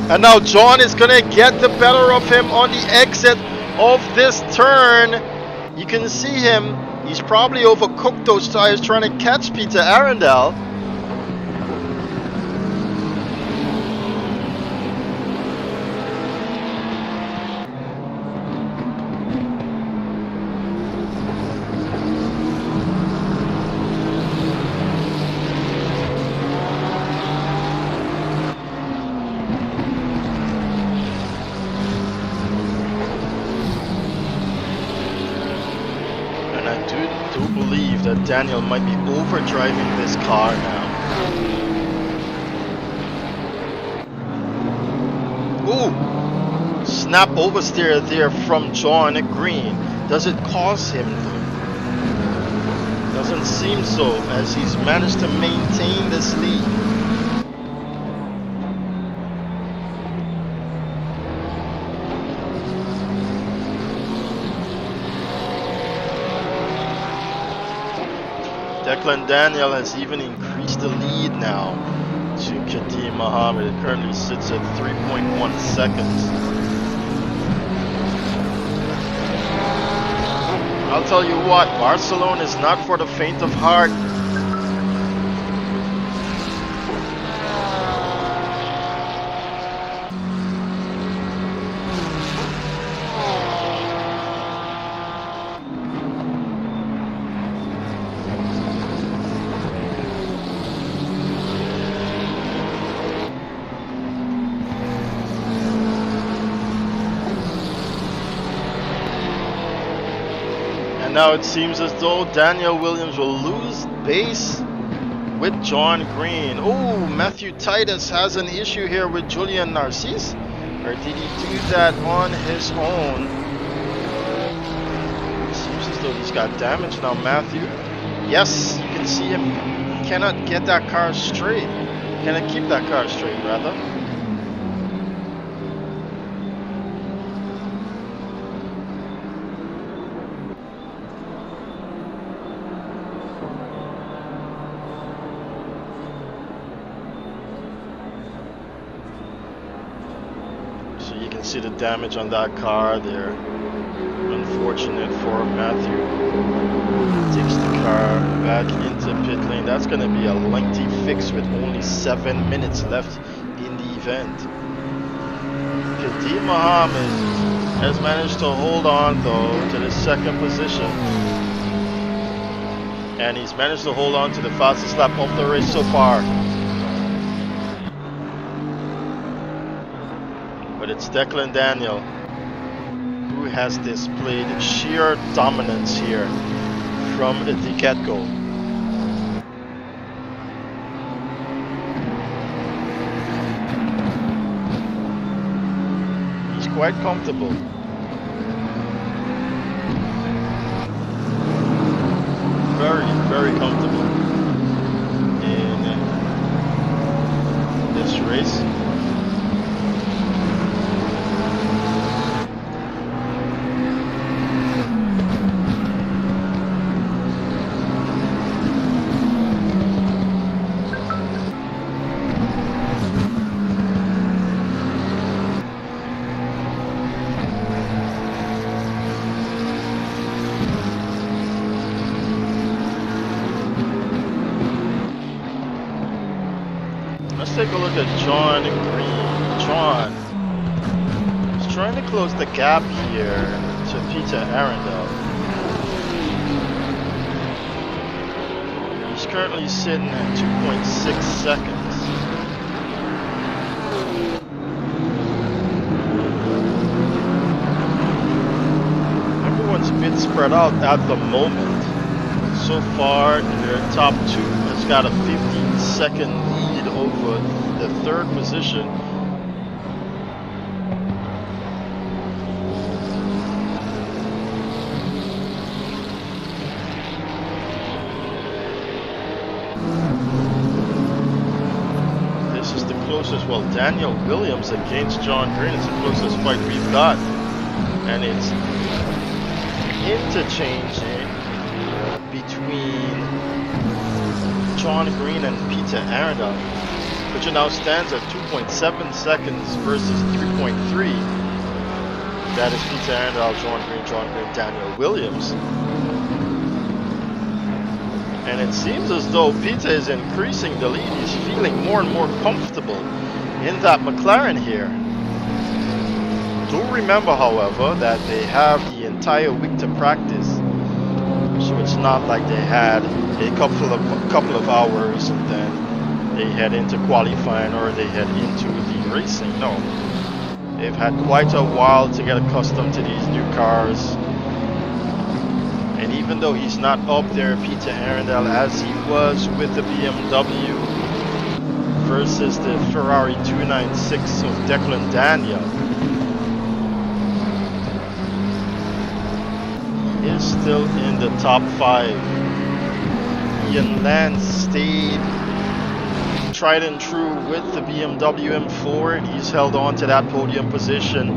And now John is gonna get the better of him on the exit of this turn. You can see him. He's probably overcooked those tires trying to catch Peter Arundel. Daniel might be overdriving this car now. Ooh! Snap oversteer there from John Green. Does it cause him though? Doesn't seem so, as he's managed to maintain this lead. Declan Daniel has even increased the lead now to Kadeem Mohammed. It currently sits at 3.1 seconds. I'll tell you what, Barcelona is not for the faint of heart. Now it seems as though Daniel Williams will lose base with John Green. Oh, Matthew Titus has an issue here with Julian Narcisse. Or did he do that on his own? It seems as though he's got damage now, Matthew. Yes, you can see him. He cannot get that car straight. Cannot keep that car straight, rather. See the damage on that car there. Unfortunate for Matthew. Takes the car back into pit lane. That's going to be a lengthy fix with only 7 minutes left in the event. Kadeem Mohammed has managed to hold on though to the second position. And he's managed to hold on to the fastest lap of the race so far. But it's Declan Daniel who has displayed sheer dominance here from the get-go. He's quite comfortable. Very comfortable in this race. Take a look at John Green. John is trying to close the gap here to Peter Arundel. He's currently sitting at 2.6 seconds. Everyone's a bit spread out at the moment. So far, their top two has got a 15-second lead over the third position. This is the closest, well, Daniel Williams against John Green is the closest fight we've got. And it's interchanging between John Green and Peter Arundel, which now stands at 2.7 seconds versus 3.3. That is Peter Arundel, John Green, Daniel Williams. And it seems as though Peter is increasing the lead. He's feeling more and more comfortable in that McLaren here. Do remember, however, that they have the entire week to practice. So it's not like they had a couple of hours and then they head into qualifying or they head into the racing. No, they've had quite a while to get accustomed to these new cars. And even though he's not up there, Peter Arundel, as he was with the BMW versus the Ferrari 296 of Declan Daniel, is still in the top 5. Ian Lance stayed tried and true with the BMW M4. He's held on to that podium position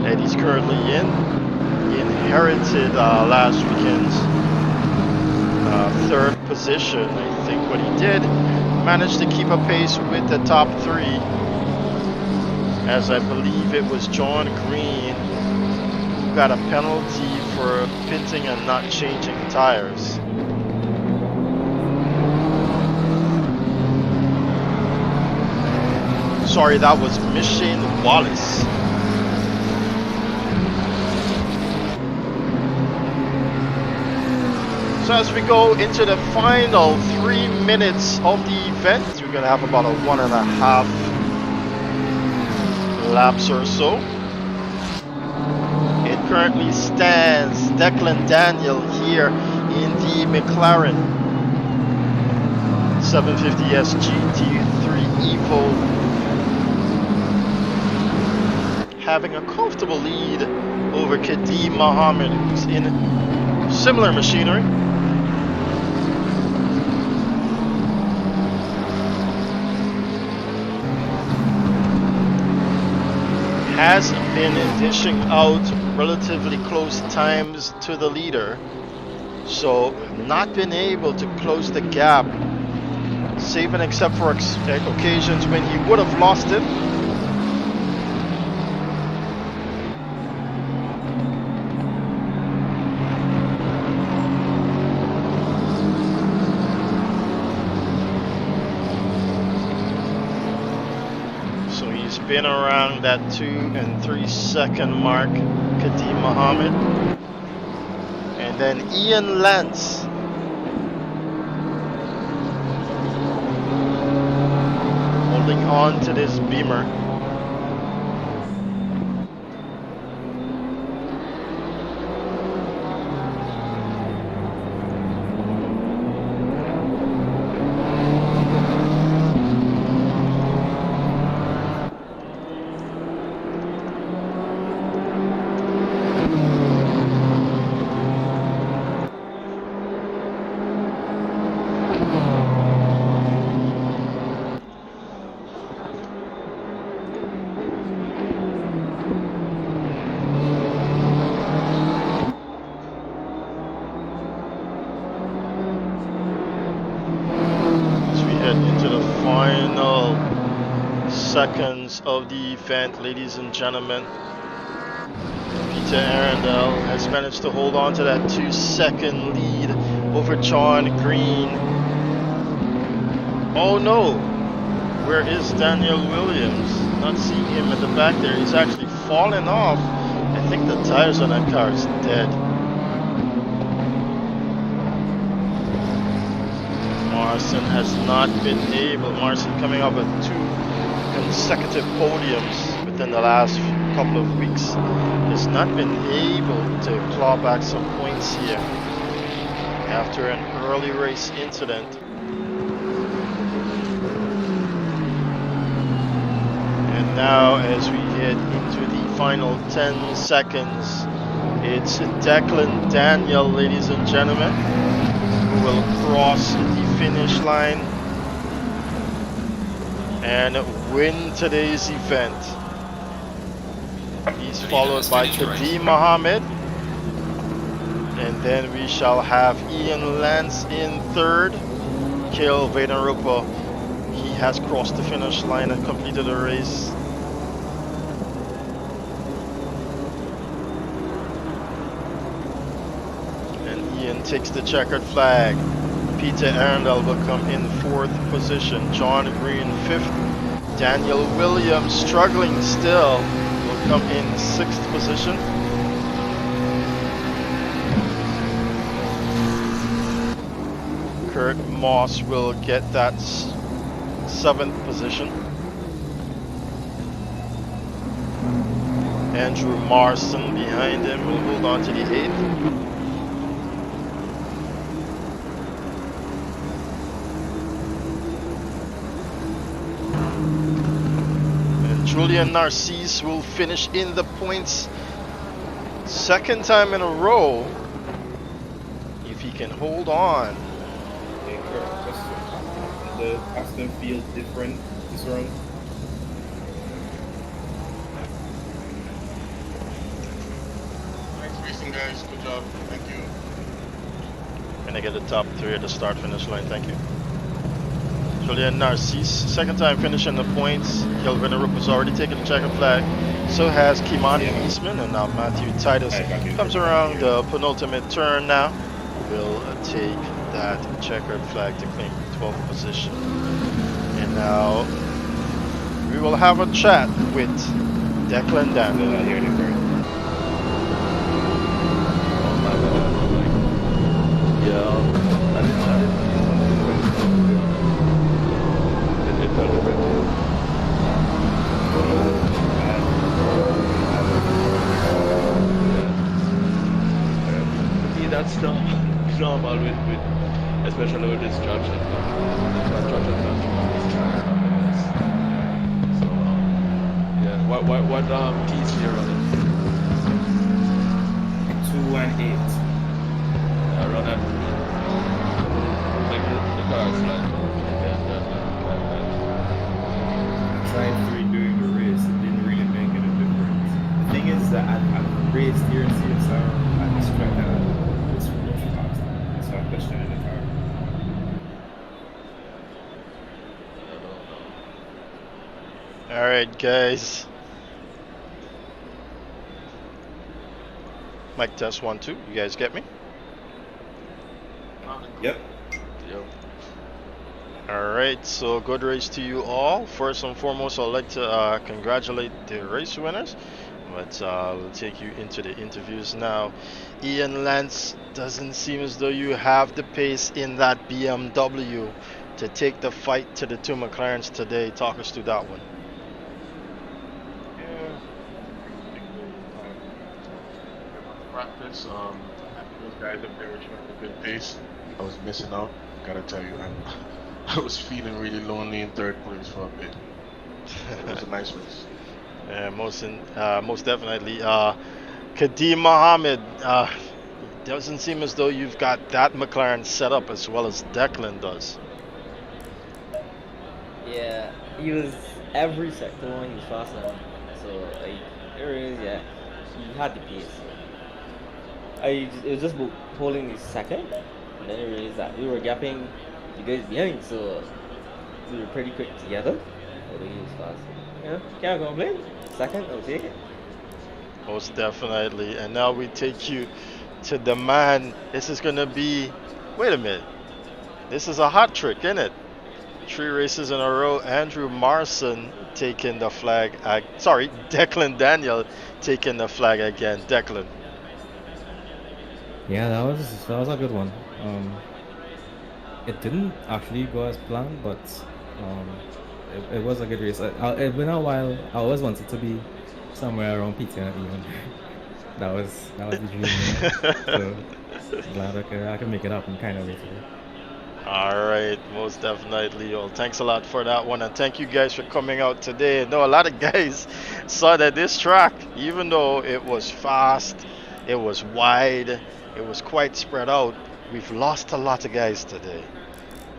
that he's currently in. He inherited last weekend's third position. I think what he did, managed to keep a pace with the top three, as I believe it was John Green who got a penalty for pitting and not changing tires. Sorry, that was Michelle Wallace. So as we go into the final 3 minutes of the event, we're going to have about a 1.5 laps or so. It currently stands Declan Daniel here in the McLaren 750S GT3 Evo, having a comfortable lead over Kadeem Mohammed, who's in similar machinery. Has been dishing out relatively close times to the leader, so not been able to close the gap, save and except for occasions when he would have lost it. Been around that 2 and 3 second mark, Kadeem Mohammed, and then Ian Lance holding on to this Beamer. Seconds of the event, ladies and gentlemen. Peter Arundel has managed to hold on to that 2-second lead over John Green. Oh no, where is Daniel Williams? Not seeing him at the back there. He's actually fallen off. I think the tires on that car is dead. Marson has not been able. Marson coming up with 2 consecutive podiums within the last couple of weeks, has not been able to claw back some points here after an early race incident. And now as we head into the final 10 seconds, it's Declan Daniel, ladies and gentlemen, who will cross the finish line and win today's event. He's followed by Kadeem Mohammed, and then we shall have Ian Lance in third. Kale Vadenrupa, he has crossed the finish line and completed the race. And Ian takes the checkered flag. Peter Arundel will come in 4th position. John Green 5th. Daniel Williams, struggling still, will come in 6th position. Kurt Moss will get that 7th position. Andrew Marson behind him will hold on to the 8th. Julian Narcisse will finish in the points 2nd time in a row if he can hold on. Okay, Kurt, the Aston feel different this round? Thanks racing guys, good job, thank you. When I get the top 3 at the start finish line, thank you. Julian Narcisse, second time finishing the points. Kelvin Arup has already taken the checkered flag. So has Kimani Eastman, and now Matthew Titus comes around the penultimate turn now. Will take that checkered flag to claim 12th position. And now we will have a chat with Declan Daniel. That's normal with especially with this structure. So yeah, what keys you're running? 2 and 8. I run that. Like the cars like Tried 3 during the race, it didn't really make any difference. The thing is that I raced here in CSR and this track that it's much faster. So I'm questioning the car. Alright, guys. Mic test 1, 2. You guys get me? Yep. Alright, so good race to you all. First and foremost, I'd like to congratulate the race winners. But we'll take you into the interviews now. Ian Lance, doesn't seem as though you have the pace in that BMW to take the fight to the 2 McLarens today. Talk us through that one. Practice, those guys up there were showing a good pace. I was missing out. Gotta tell you, I was feeling really lonely in 3rd place for a bit. It was a nice race. Yeah, most definitely. Kadeem Mohammed, doesn't seem as though you've got that McLaren set up as well as Declan does. Yeah, he was every sector one, he was faster. So like, yeah, he had the pace. It was just about holding his second, and then I realized that we were gapping the guys behind, so we were pretty quick together. Although he was fast. Yeah, can't complain. Second, I'll take it. Most definitely. And now we take you to the man. This is gonna be. Wait a minute. This is a hot trick, isn't it? 3 races in a row. Andrew Marson taking the flag. Sorry, Declan Daniel taking the flag again. Declan. Yeah, that was a good one. It didn't actually go as planned, but it was a good race. It's been a while. I always wanted to be somewhere around P10 even. that was the dream. So glad I can make it happen kind of way today. Alright, most definitely. Well, thanks a lot for that one, and thank you guys for coming out today. I know a lot of guys saw that this track, even though it was fast, it was wide, it was quite spread out, we've lost a lot of guys today.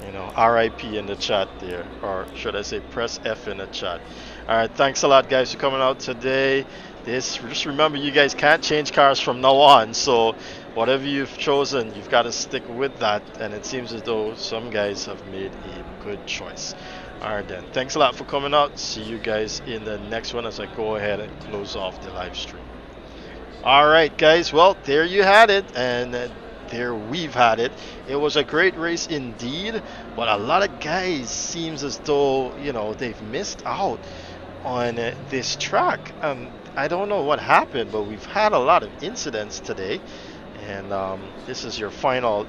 You know, RIP in the chat there, or should I say press F in the chat. Alright, thanks a lot guys for coming out today. Just remember, you guys can't change cars from now on, so whatever you've chosen, you've got to stick with that, and it seems as though some guys have made a good choice. Alright then, thanks a lot for coming out. See you guys in the next one as I go ahead and close off the live stream. Alright guys, well, there you had it, and there we've had it. It was a great race indeed, but a lot of guys seems as though, you know, they've missed out on this track. I don't know what happened, but we've had a lot of incidents today, and this is your final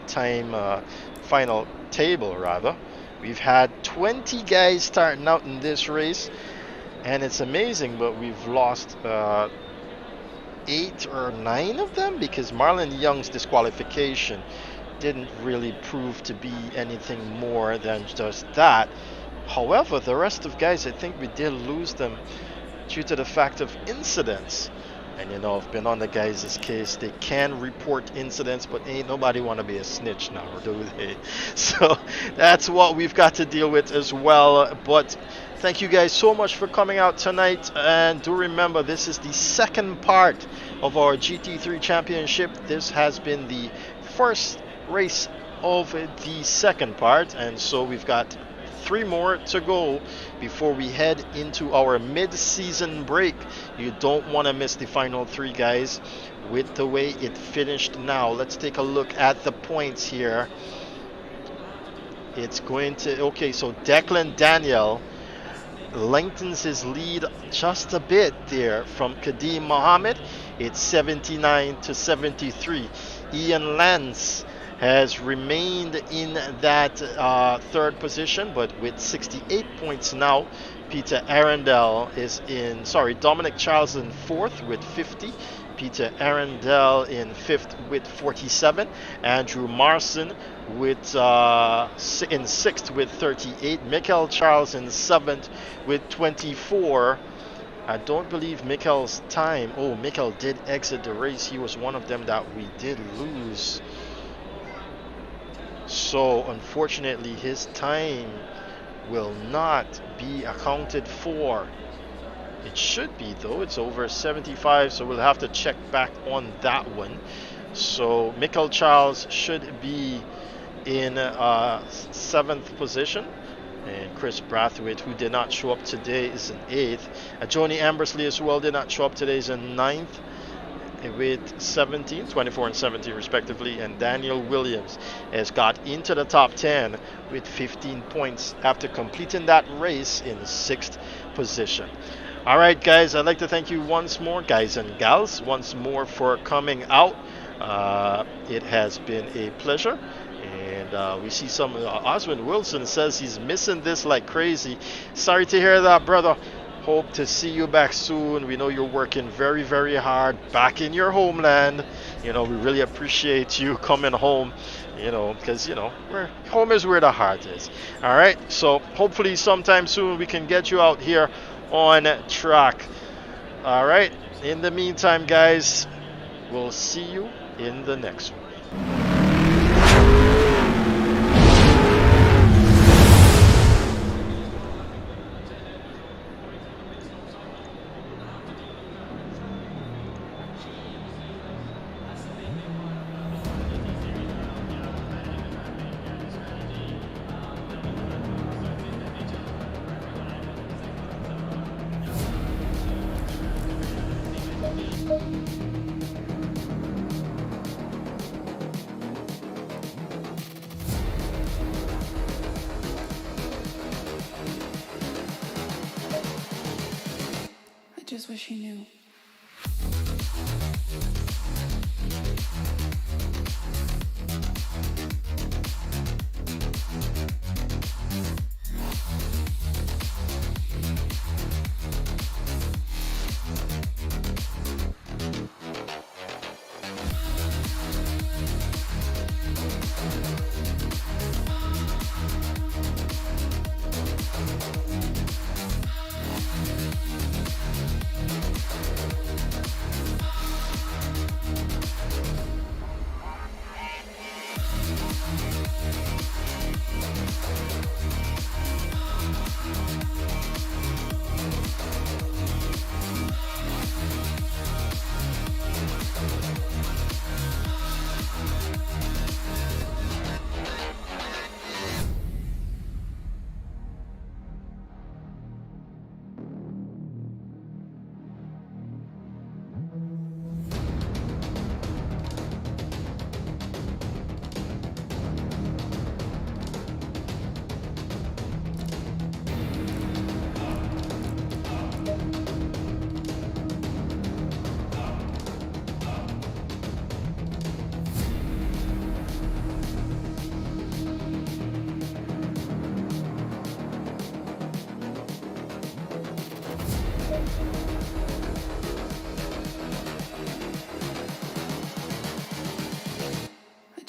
table rather. We've had 20 guys starting out in this race, and it's amazing, but we've lost 8 or 9 of them because Marlon Young's disqualification didn't really prove to be anything more than just that. However, the rest of guys, I think we did lose them due to the fact of incidents. And you know, I've been on the guys' case. They can report incidents, but ain't nobody want to be a snitch now, do they? So that's what we've got to deal with as well. But thank you guys so much for coming out tonight. And do remember, this is the second part of our GT3 championship. This has been the first race of the second part, and so we've got 3 more to go before we head into our mid-season break. You don't want to miss the final 3, guys, with the way it finished now. Let's take a look at the points here. It's going to, okay, so Declan Daniel lengthens his lead just a bit there from Kadeem Mohammed. It's 79 to 73. Ian Lance has remained in that 3rd position, but with 68 points now. Peter Arundel is in, Dominic Charles in 4th with 50. Peter Arundel in 5th with 47. Andrew Marson with in 6th with 38. Michael Charles in 7th with 24. I don't believe Michael's time. Oh, Michael did exit the race. He was one of them that we did lose. So unfortunately his time will not be accounted for. It should be though, it's over 75, so we'll have to check back on that one. So Michael Charles should be in 7th position, and Chris Brathwaite, who did not show up today, is in 8th. Joni Ambersley as well did not show up today, is in 9th with 17, 24 and 17 respectively, and Daniel Williams has got into the top 10 with 15 points after completing that race in 6th position. All right, guys, I'd like to thank you once more, guys and gals, once more for coming out. It has been a pleasure. And we see some, Oswin Wilson says he's missing this like crazy. Sorry to hear that, brother. Hope to see you back soon. We know you're working very, very hard back in your homeland. You know, we really appreciate you coming home, you know, because, you know, home is where the heart is. All right, so hopefully sometime soon we can get you out here on track. All right, in the meantime, guys, we'll see you in the next one. Just wish he knew.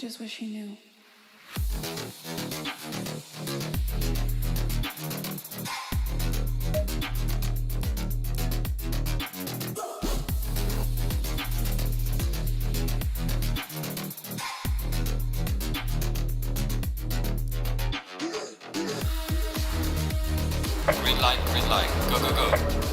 Just wish he knew. Green light, go, go, go.